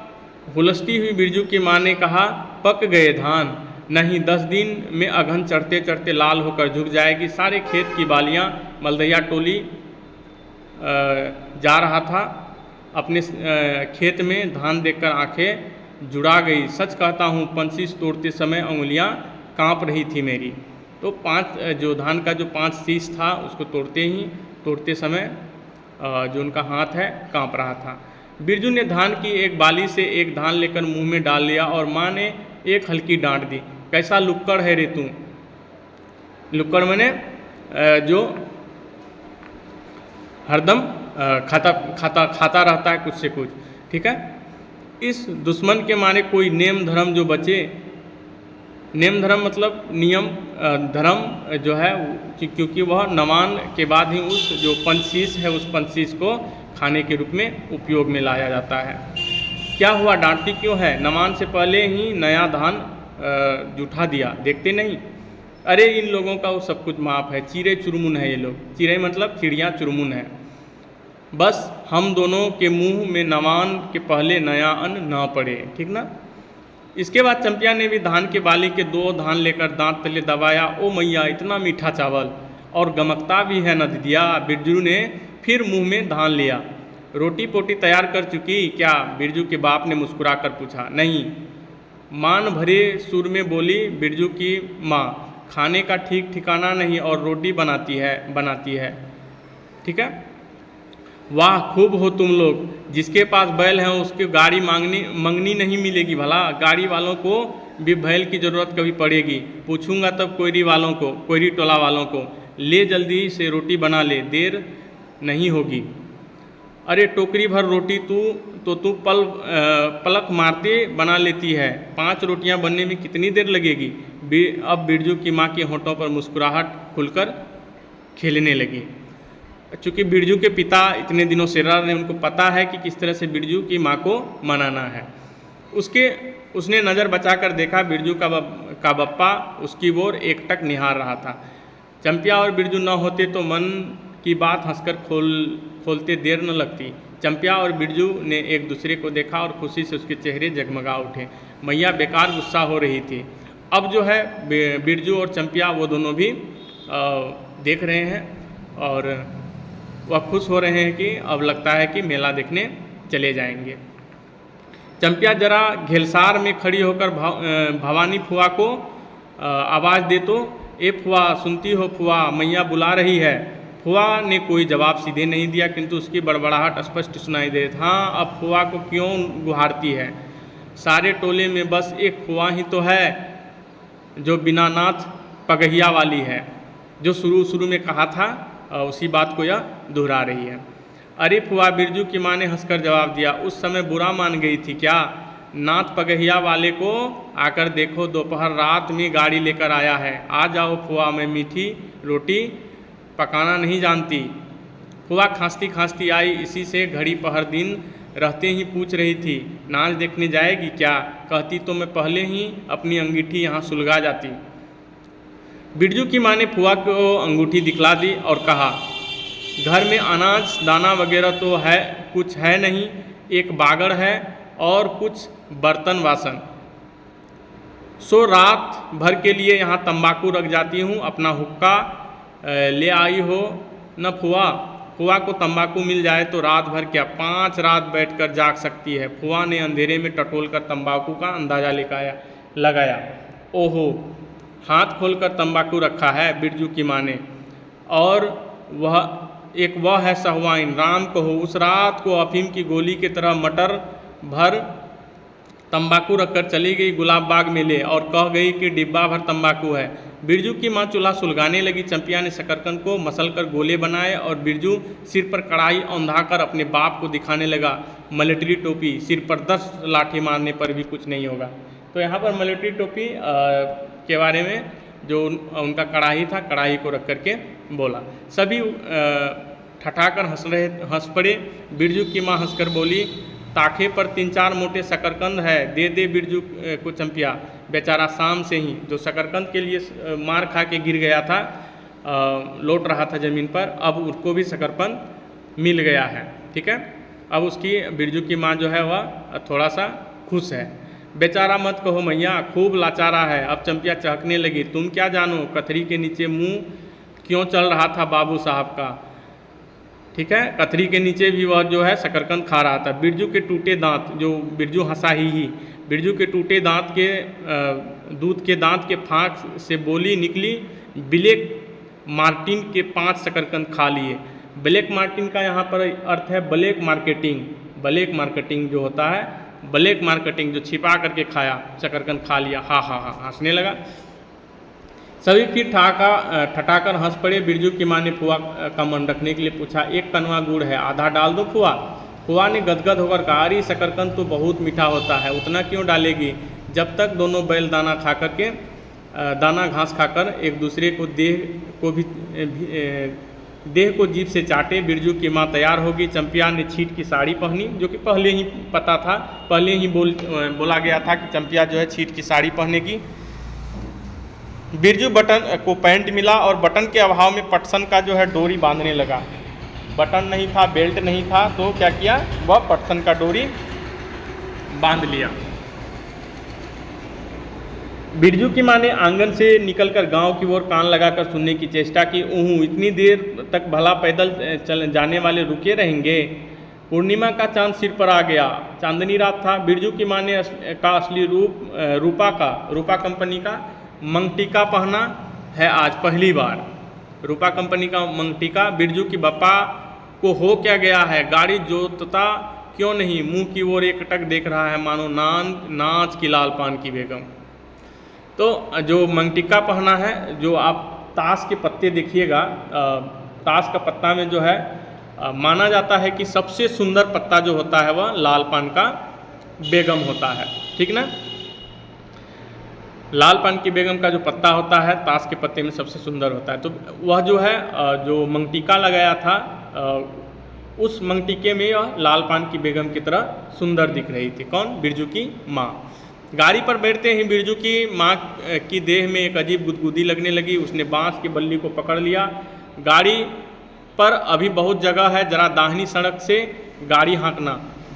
हुलसती हुई बिरजू की माँ ने कहा, पक गए धान, नहीं 10 दिन में अघन चढ़ते चढ़ते लाल होकर झुक जाएगी। सारे खेत की बालियाँ मलदैया टोली जा रहा था, अपने खेत में धान देखकर आंखें जुड़ा गई। सच कहता हूँ पंछी तोड़ते समय उंगलियाँ कांप रही थी मेरी। तो जो धान का जो 5 शीश था उसको तोड़ते समय जो उनका हाथ है कांप रहा था। बिरजू ने धान की एक बाली से एक धान लेकर मुंह में डाल लिया और माँ ने एक हल्की डांट दी। कैसा लुक्कड़ है रे तू। लुक्कड़ मैंने जो हरदम खाता रहता है कुछ से कुछ, ठीक है। इस दुश्मन के मारे कोई नेम धर्म जो बचे, नेम धर्म मतलब नियम धर्म जो है, क्योंकि वह नवान के बाद ही उस जो पंचशीश है उस पंचशीश को खाने के रूप में उपयोग में लाया जाता है। क्या हुआ, डांटती क्यों है? नवान से पहले ही नया धान जुठा दिया, देखते नहीं? अरे इन लोगों का वो सब कुछ माफ़ है, चिड़ै चुरमुन है ये लोग। चिड़ै मतलब चिड़िया चुरमुन है। बस हम दोनों के मुंह में नवान के पहले नया अन्न न पड़े, ठीक ना। इसके बाद चंपिया ने भी धान के बाली के 2 धान लेकर दांत तले दबाया। ओ मैया, इतना मीठा चावल और गमकता भी है न दिया। बिरजू ने फिर मुंह में धान लिया। रोटी पोटी तैयार कर चुकी क्या? बिरजू के बाप ने मुस्कुरा कर पूछा। नहीं, मान भरे सुर में बोली बिरजू की माँ। खाने का ठीक ठिकाना नहीं और रोटी बनाती है, ठीक है। वाह, खूब हो तुम लोग। जिसके पास बैल है उसकी गाड़ी मंगनी नहीं मिलेगी भला। गाड़ी वालों को भी बैल की ज़रूरत कभी पड़ेगी। पूछूंगा तब कोयरी टोला वालों को। ले जल्दी से रोटी बना ले, देर नहीं होगी। अरे टोकरी भर रोटी तू पलक मारते बना लेती है। 5 रोटियां बनने में कितनी देर लगेगी? अब बिरजू की माँ के होठों पर मुस्कुराहट खुलकर खेलने लगी। चूँकि बिरजू के पिता इतने दिनों से रह रहे, उनको पता है कि किस तरह से बिरजू की माँ को मनाना है। उसने नज़र बचाकर देखा, बिरजू का बप्पा उसकी ओर एकटक निहार रहा था। चंपिया और बिरजू न होते तो मन की बात हंसकर खोलते देर न लगती। चंपिया और बिरजू ने एक दूसरे को देखा और खुशी से उसके चेहरे जगमगा उठे। मैया बेकार गुस्सा हो रही थी। अब जो है बिरजू और चंपिया वो दोनों भी देख रहे हैं और वह खुश हो रहे हैं कि अब लगता है कि मेला देखने चले जाएंगे। चंपिया जरा घेलसार में खड़ी होकर भवानी फुआ को आवाज़ दे तो, ए फुआ सुनती हो फुआ, मैया बुला रही है। फुआ ने कोई जवाब सीधे नहीं दिया, किंतु उसकी बड़बड़ाहट स्पष्ट सुनाई दे रही। हाँ, अब फुआ को क्यों गुहारती है? सारे टोले में बस एक फुआ ही तो है जो बिना नाथ पगहिया वाली है, जो शुरू में कहा था, उसी बात को यह दोहरा रही है। अरे फुआ, बिरजू की माँ ने हंसकर जवाब दिया। उस समय बुरा मान गई थी क्या? नाथ पगहिया वाले को आकर देखो, दोपहर रात में गाड़ी लेकर आया है। आ जाओ फुआ, मैं मीठी रोटी पकाना नहीं जानती। फुआ खांसती आई। इसी से घड़ी पहर दिन रहते ही पूछ रही थी, नाच देखने जाएगी क्या? कहती तो मैं पहले ही अपनी अंगीठी यहाँ सुलगा जाती। बिरजू की माँ ने फुआ को अंगूठी दिखला दी और कहा, घर में अनाज दाना वगैरह तो है, कुछ है नहीं, एक बागड़ है और कुछ बर्तन वासन। सो रात भर के लिए यहाँ तंबाकू रख जाती हूँ। अपना हुक्का ले आई हो न फुआ? फुआ को तंबाकू मिल जाए तो रात भर क्या 5 रात बैठकर जाग सकती है। फुआ ने अंधेरे में टटोलकर तंबाकू का अंदाजा लगाया। ओहो, हाथ खोलकर तंबाकू रखा है बिरजू की माँ ने, और वह है सहुआइन। राम कहो, उस रात को अफीम की गोली की तरह मटर भर तंबाकू रखकर चली गई गुलाब बाग में ले और कह गई कि डिब्बा भर तंबाकू है। बिरजू की माँ चूल्हा सुलगाने लगी। चंपिया ने शकरकंद को मसलकर गोले बनाए और बिरजू सिर पर कढ़ाई औंधाकर अपने बाप को दिखाने लगा। मिलिट्री टोपी, सिर पर 10 लाठी मारने पर भी कुछ नहीं होगा। तो यहाँ पर मिलिट्री टोपी के बारे में जो उनका कढ़ाई था, कढ़ाई को रख करके बोला। सभी ठठाकर हंस पड़े। बिरजू की माँ हंसकर बोली, ताखे पर 3-4 मोटे शकरकंद है, दे बिरजू को चंपिया। बेचारा शाम से ही जो शकरकंद के लिए मार खा के गिर गया था, लौट रहा था ज़मीन पर, अब उसको भी शकरकंद मिल गया है, ठीक है। अब उसकी बिरजू की माँ जो है वह थोड़ा सा खुश है। बेचारा मत कहो मैया, खूब लाचारा है। अब चंपिया चहकने लगी। तुम क्या जानो कथरी के नीचे मुंह क्यों चल रहा था बाबू साहब का? ठीक है। कथरी के नीचे भी वह जो है शकरकंद खा रहा था। बिरजू के टूटे दांत, जो बिरजू हंसा ही, बिरजू के टूटे दांत के दूध के दांत के फाँक से बोली निकली, ब्लैक मार्टिन के 5 शकरकंद खा लिए। ब्लैक मार्टिन का यहाँ पर अर्थ है ब्लैक मार्केटिंग। ब्लैक मार्केटिंग जो होता है, ब्लैक मार्केटिंग, जो छिपा करके खाया, शकरकंद खा लिया, हा हा हा हंसने लगा। सभी फिर ठठाकर हंस पड़े। बिरजू की माँ ने फुआ का मन रखने के लिए पूछा, 1 कनवा गुड़ है, आधा डाल दो फुआ। फुआ ने गदगद होकर कहा, अरे शकरकंद तो बहुत मीठा होता है, उतना क्यों डालेगी। जब तक दोनों बैल दाना खा करके दाना घास खाकर एक दूसरे को देह को जीभ से चाटे, बिरजू की माँ तैयार होगी। चंपिया ने छीट की साड़ी पहनी, जो कि पहले ही पता था, पहले ही बोला गया था कि चंपिया जो है छीट की साड़ी पहनेगी। बिरजू बटन को पैंट मिला और बटन के अभाव में पटसन का जो है डोरी बांधने लगा। बटन नहीं था, बेल्ट नहीं था, तो क्या किया, वह पटसन का डोरी बांध लिया। बिरजू की माँ ने आंगन से निकलकर गांव की ओर कान लगाकर सुनने की चेष्टा की। इतनी देर तक भला पैदल जाने वाले रुके रहेंगे। पूर्णिमा का चांद सिर पर आ गया, चांदनी रात था। बिरजू की माँ ने असली रूप रूपा कंपनी का मंगटीका पहना है आज पहली बार। रूपा कंपनी का मंगटीका। बिरजू की बप्पा को हो क्या गया है, गाड़ी जोतता क्यों नहीं, मुंह की ओर एकटक देख रहा है मानो नाच की लाल पान की बेगम। तो जो मंगटीका पहना है, जो आप ताश के पत्ते देखिएगा, ताश का पत्ता में जो है माना जाता है कि सबसे सुंदर पत्ता जो होता है वह लाल पान का बेगम होता है, ठीक ना। लाल पान की बेगम का जो पत्ता होता है ताश के पत्ते में सबसे सुंदर होता है। तो वह जो है जो मंगटीका लगाया था, उस मंगटीके में वह लाल पान की बेगम की तरह सुंदर दिख रही थी। कौन, बिरजू की माँ। गाड़ी पर बैठते ही बिरजू की माँ की देह में एक अजीब गुदगुदी लगने लगी। उसने बांस की बल्ली को पकड़ लिया। गाड़ी पर अभी बहुत जगह है, जरा दाहिनी सड़क से गाड़ी हाँकना।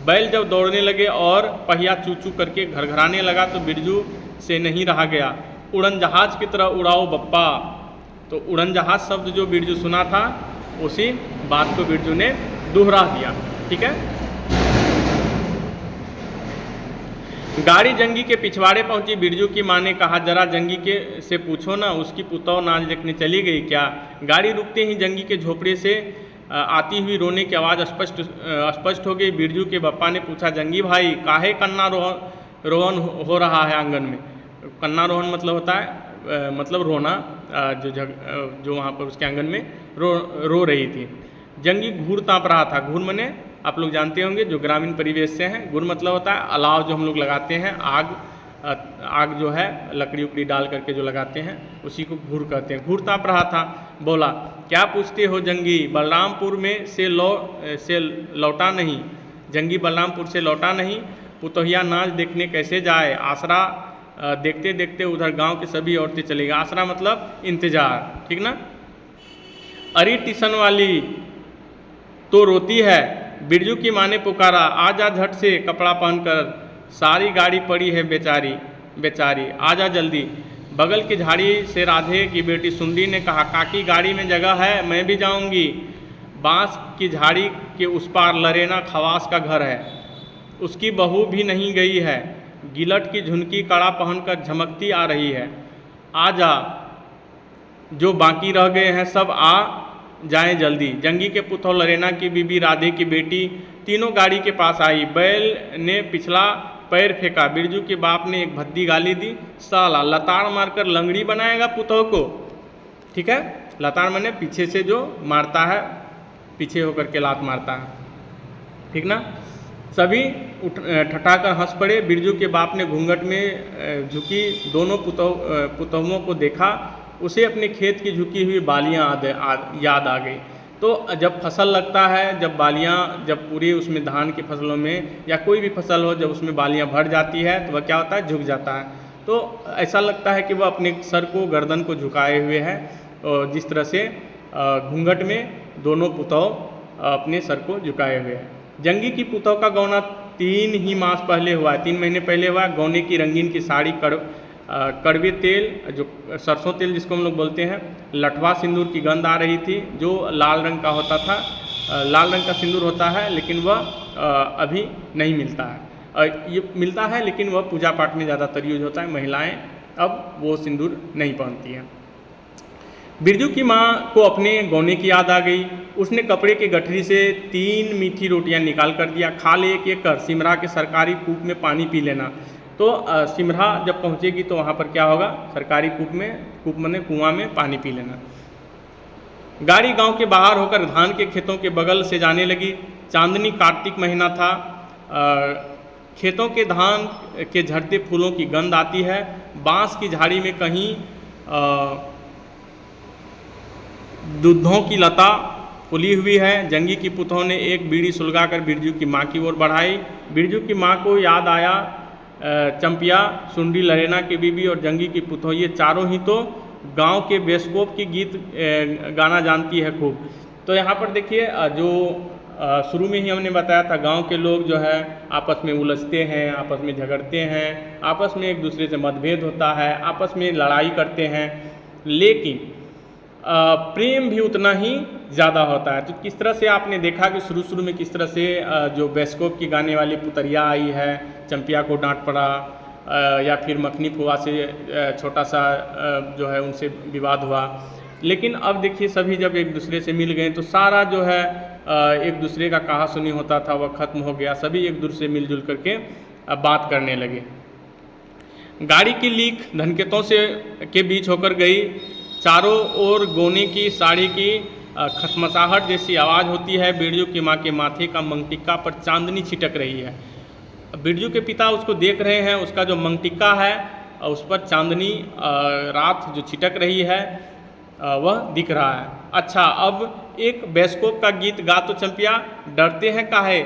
बैल जब दौड़ने लगे और पहिया चू चू करके घरघराने लगा तो बिरजू से नहीं रहा गया। उड़न जहाज की तरह उड़ाओ बप्पा। तो उड़न जहाज शब्द जो बिरजू सुना था, उसी बात को बिरजू ने दोहरा दिया, ठीक है। गाड़ी जंगी के पिछवाड़े पहुंची। बिरजू की माँ ने कहा, जरा जंगी के से पूछो ना, उसकी पुतौ नाच देखने चली गई क्या। गाड़ी रुकते ही जंगी के झोपड़े से आती हुई रोने की आवाज़ स्पष्ट हो गई। बिरजू के बप्पा ने पूछा, जंगी भाई काहे कन्ना रोहन हो रहा है आंगन में। कन्ना रोहन मतलब होता है मतलब रोना, जो वहाँ पर उसके आंगन में रो रही थी। जंगी घूर ताप रहा था। घूर मने आप लोग जानते होंगे, जो ग्रामीण परिवेश से हैं। घूर मतलब होता है अलाव, जो हम लोग लगाते हैं, आग जो है लकड़ी उकड़ी डाल करके जो लगाते हैं, उसी को घूर कहते हैं। घूर ताप रहा था। बोला, क्या पूछते हो जंगी, बलरामपुर में से लौटा नहीं। जंगी बलरामपुर से लौटा नहीं। पुतहिया नाच देखने कैसे जाए। आसरा देखते देखते उधर गांव की सभी औरतें चली गई। आसरा मतलब इंतजार, ठीक ना। अरे टीसन वाली तो रोती है। बिरजू की माँ ने पुकारा, आजा झट से कपड़ा पहनकर, सारी गाड़ी पड़ी है बेचारी, आजा जल्दी। बगल की झाड़ी से राधे की बेटी सुंदरी ने कहा, काकी गाड़ी में जगह है, मैं भी जाऊंगी। बांस की झाड़ी के उस पार लरेना खवास का घर है, उसकी बहू भी नहीं गई है। गिलट की झुनकी कड़ा पहनकर झमकती आ रही है। आजा, जो बाकी रह गए हैं सब आ जाएं जल्दी। जंगी के पुतौ लरेना की बीबी राधे की बेटी तीनों गाड़ी के पास आई। बैल ने पिछला पैर फेंका। बिरजू के बाप ने एक भद्दी गाली दी, साला लताड़ मारकर लंगड़ी बनाएगा पुतौ को, ठीक है। लताड़ माने पीछे से जो मारता है, पीछे होकर के लात मारता है, ठीक ना। सभी ठठाकर हंस पड़े। बिरजू के बाप ने घूंघट में झुकी दोनों पुतौहों को देखा। उसे अपने खेत की झुकी हुई बालियाँ याद आ गई। तो जब फसल लगता है, जब बालियाँ, जब पूरी उसमें धान की फसलों में या कोई भी फसल हो, जब उसमें बालियाँ भर जाती है तो वह क्या होता है, झुक जाता है। तो ऐसा लगता है कि वह अपने सर को, गर्दन को झुकाए हुए है, और जिस तरह से घूंघट में दोनों पुतौ अपने सर को झुकाए हुए हैं। जंगी की पुतौ का गौना 3 मास पहले हुआ है, 3 महीने पहले हुआ। गौने की रंगीन की साड़ी, कड़वे तेल, जो सरसों तेल जिसको हम लोग बोलते हैं, लठवा सिंदूर की गंध आ रही थी, जो लाल रंग का होता था। लाल रंग का सिंदूर होता है, लेकिन वह अभी नहीं मिलता है। ये मिलता है लेकिन वह पूजा पाठ में ज़्यादातर यूज होता है। महिलाएं अब वो सिंदूर नहीं पहनती हैं। बिरजू की माँ को अपने गौने की याद आ गई। उसने कपड़े के गठरी से 3 मीठी रोटियां निकाल कर दिया। खा ले एक कर, सिमरा के सरकारी कूप में पानी पी लेना। तो सिमरा जब पहुँचेगी तो वहाँ पर क्या होगा, सरकारी कूप में कुआं में पानी पी लेना। गाड़ी गांव के बाहर होकर धान के खेतों के बगल से जाने लगी। चांदनी कार्तिक महीना था। खेतों के धान के झड़ते फूलों की गंध आती है। बांस की झाड़ी में कहीं दूधों की लता फुली हुई है। जंगी की पुतों ने एक बीड़ी सुलगाकर बिरजू की माँ की ओर बढ़ाई। बिरजू की माँ को याद आया चंपिया, सुंडी, लरेना की बीबी और जंगी की पुतों। ये चारों ही तो गांव के बेस्कोप की गीत गाना जानती है खूब। तो यहाँ पर देखिए जो शुरू में ही हमने बताया था, गांव के लोग जो है आपस में उलझते हैं, आपस में झगड़ते हैं, आपस में एक दूसरे से मतभेद होता है, आपस में लड़ाई करते हैं, लेकिन प्रेम भी उतना ही ज़्यादा होता है। तो किस तरह से आपने देखा कि शुरू में किस तरह से जो बेस्कोप की गाने वाली पुतरिया आई है, चंपिया को डांट पड़ा, या फिर मखनी फुआ से छोटा सा जो है उनसे विवाद हुआ। लेकिन अब देखिए सभी जब एक दूसरे से मिल गए तो सारा जो है एक दूसरे का कहा सुनी होता था वह खत्म हो गया। सभी एक दूसरे से मिलजुल करके बात करने लगे। गाड़ी की लीक धनखेतों से के बीच होकर गई। चारों ओर गोने की साड़ी की खसमसाहट जैसी आवाज़ होती है। बिरजू की माँ के माथे का मंगटिक्का पर चांदनी छिटक रही है। बिरजू के पिता उसको देख रहे हैं, उसका जो मंगटिक्का है उस पर चांदनी रात जो छिटक रही है वह दिख रहा है। अच्छा, अब एक बेस्कोप का गीत गा तो चंपिया, डरते हैं काहे,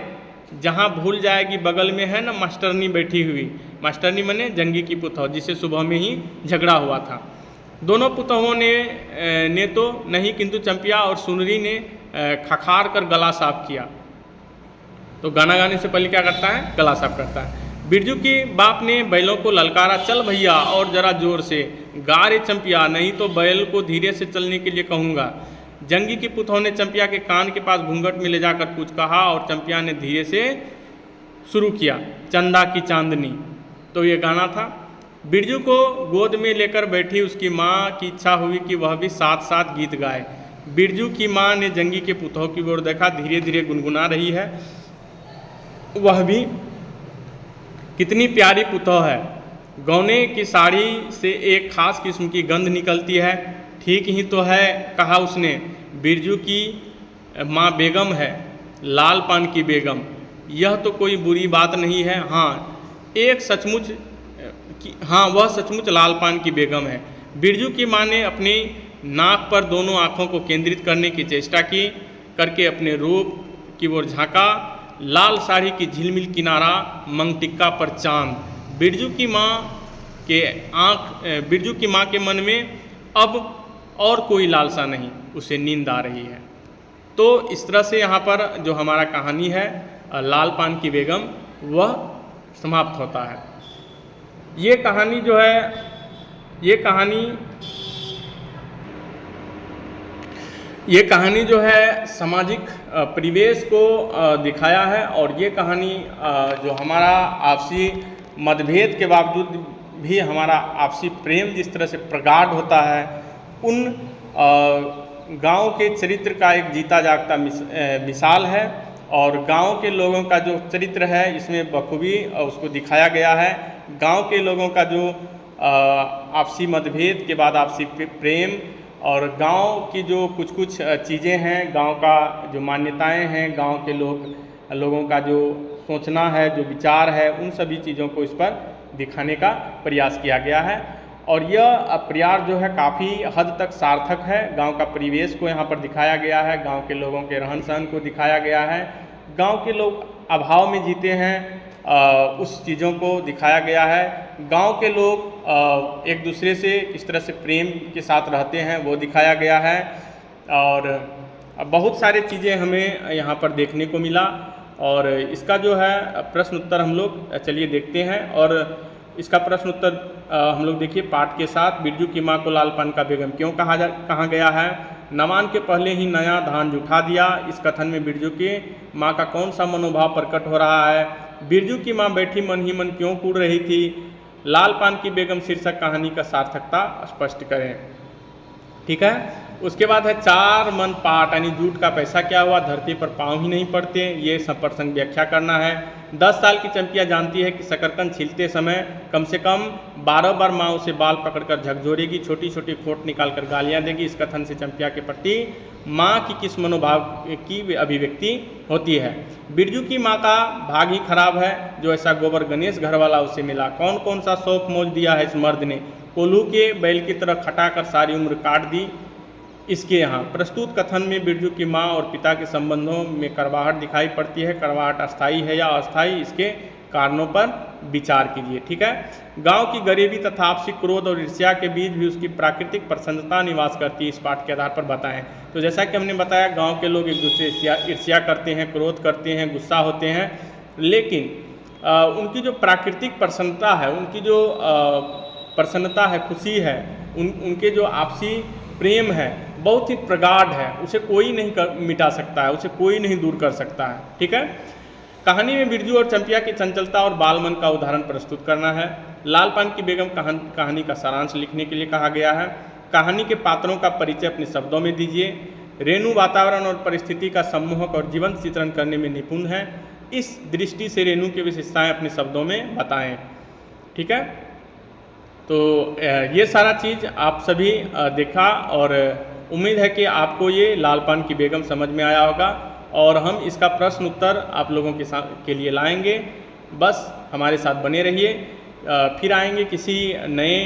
जहाँ भूल जाएगी बगल में है ना मास्टरनी बैठी हुई। मास्टरनी मने जंगी की पुतौह, जिससे सुबह में ही झगड़ा हुआ था। दोनों पुतौहों ने तो नहीं, किंतु चंपिया और सुनरी ने खखार कर गला साफ किया। तो गाना गाने से पहले क्या करता है, गला साफ करता है। बिरजू के बाप ने बैलों को ललकारा, चल भैया और जरा जोर से गा रे चंपिया, नहीं तो बैल को धीरे से चलने के लिए कहूँगा। जंगी की पुतौह ने चंपिया के कान के पास घूंघट में ले जाकर कुछ कहा और चंपिया ने धीरे से शुरू किया, चंदा की चांदनी। तो ये गाना था। बिरजू को गोद में लेकर बैठी उसकी माँ की इच्छा हुई कि वह भी साथ साथ गीत गाए। बिरजू की माँ ने जंगी के पुतौह की ओर देखा, धीरे धीरे गुनगुना रही है। वह भी कितनी प्यारी पुतौह है। गौने की साड़ी से एक खास किस्म की गंध निकलती है। ठीक ही तो है कहा उसने, बिरजू की माँ बेगम है, लाल पान की बेगम। यह तो कोई बुरी बात नहीं है। वह सचमुच लाल पान की बेगम है। बिरजू की माँ ने अपनी नाक पर दोनों आँखों को केंद्रित करने की चेष्टा की, करके अपने रूप की ओर झाँका। लाल साड़ी की झिलमिल किनारा, मंगटिक्का पर चांद। बिरजू की माँ के मन में अब और कोई लालसा नहीं, उसे नींद आ रही है। तो इस तरह से यहाँ पर जो हमारा कहानी है लाल पान की बेगम, वह समाप्त होता है। ये कहानी जो है सामाजिक परिवेश को दिखाया है। और ये कहानी जो हमारा आपसी मतभेद के बावजूद भी हमारा आपसी प्रेम जिस तरह से प्रगाढ़ होता है, उन गांव के चरित्र का एक जीता जागता मिसाल है। और गांव के लोगों का जो चरित्र है इसमें बखूबी उसको दिखाया गया है। गांव के लोगों का जो आपसी मतभेद के बाद आपसी प्रेम, और गांव की जो कुछ चीज़ें हैं, गांव का जो मान्यताएं हैं, गांव के लोगों का जो सोचना है, जो विचार है, उन सभी चीज़ों को इस पर दिखाने का प्रयास किया गया है। और यह प्रयास जो है काफ़ी हद तक सार्थक है। गांव का परिवेश को यहाँ पर दिखाया गया है, गांव के लोगों के रहन सहन को दिखाया गया है। गांव के लोग अभाव में जीते हैं, उस चीज़ों को दिखाया गया है। गांव के लोग एक दूसरे से किस तरह से प्रेम के साथ रहते हैं वो दिखाया गया है। और बहुत सारी चीज़ें हमें यहाँ पर देखने को मिला। और इसका जो है प्रश्न उत्तर हम लोग चलिए देखते हैं। और इसका प्रश्न उत्तर हम लोग देखिए पाठ के साथ, बिरजू की माँ को लाल पान का बेगम क्यों कहा गया है। नवान के पहले ही नया धान जुठा दिया। इस कथन में बिरजू की माँ का कौन सा मनोभाव प्रकट हो रहा है? बिरजू की माँ बैठी मन ही मन क्यों कूद रही थी? लाल पान की बेगम शीर्षक कहानी का सार्थकता स्पष्ट करें। ठीक है। उसके बाद है चार मन पाट, यानी जूट का पैसा क्या हुआ? धरती पर पाँव ही नहीं पड़ते, ये सब प्रसंग व्याख्या करना है। 10 साल की चंपिया जानती है कि शकरकंद छीलते समय कम से कम 12 बार माँ उसे बाल पकड़कर झकझोरेगी, छोटी छोटी खोट निकालकर गालियाँ देगी। इस कथन से चंपिया के प्रति माँ की किस मनोभाव की अभिव्यक्ति होती है? बिरजू की माँ का भाग ही खराब है, जो ऐसा गोबर गणेश घर वाला उसे मिला। कौन कौन सा शौक मौज दिया है इस मर्द ने? कोल्हू के बैल की तरह खटाकर सारी उम्र काट दी। इसके यहाँ प्रस्तुत कथन में बिरजू की माँ और पिता के संबंधों में कड़वाहट दिखाई पड़ती है। कड़वाहट अस्थायी है या अस्थायी, इसके कारणों पर विचार कीजिए। ठीक है। गांव की गरीबी तथा आपसी क्रोध और ईर्ष्या के बीच भी उसकी प्राकृतिक प्रसन्नता निवास करती है। इस पाठ के आधार पर बताएं। तो जैसा कि हमने बताया, गांव के लोग एक दूसरे से ईर्ष्या करते हैं, क्रोध करते हैं, गुस्सा होते हैं, लेकिन उनकी जो प्राकृतिक प्रसन्नता है, उनकी जो प्रसन्नता है, खुशी है, उनके जो आपसी प्रेम है, बहुत ही प्रगाढ़ है, उसे कोई नहीं मिटा सकता है, उसे कोई नहीं दूर कर सकता है। ठीक है। कहानी में बिरजू और चंपिया की चंचलता और बालमन का उदाहरण प्रस्तुत करना है। लाल पान की बेगम कहानी का सारांश लिखने के लिए कहा गया है। कहानी के पात्रों का परिचय अपने शब्दों में दीजिए। रेणु वातावरण और परिस्थिति का सम्मोहक और जीवंत चित्रण करने में निपुण है। इस दृष्टि से रेणु की विशेषताएं अपने शब्दों में बताएं। ठीक है। तो ये सारा चीज़ आप सभी देखा और उम्मीद है कि आपको ये लाल पान की बेगम समझ में आया होगा और हम इसका प्रश्न उत्तर आप लोगों के लिए लाएंगे। बस हमारे साथ बने रहिए। फिर आएंगे किसी नए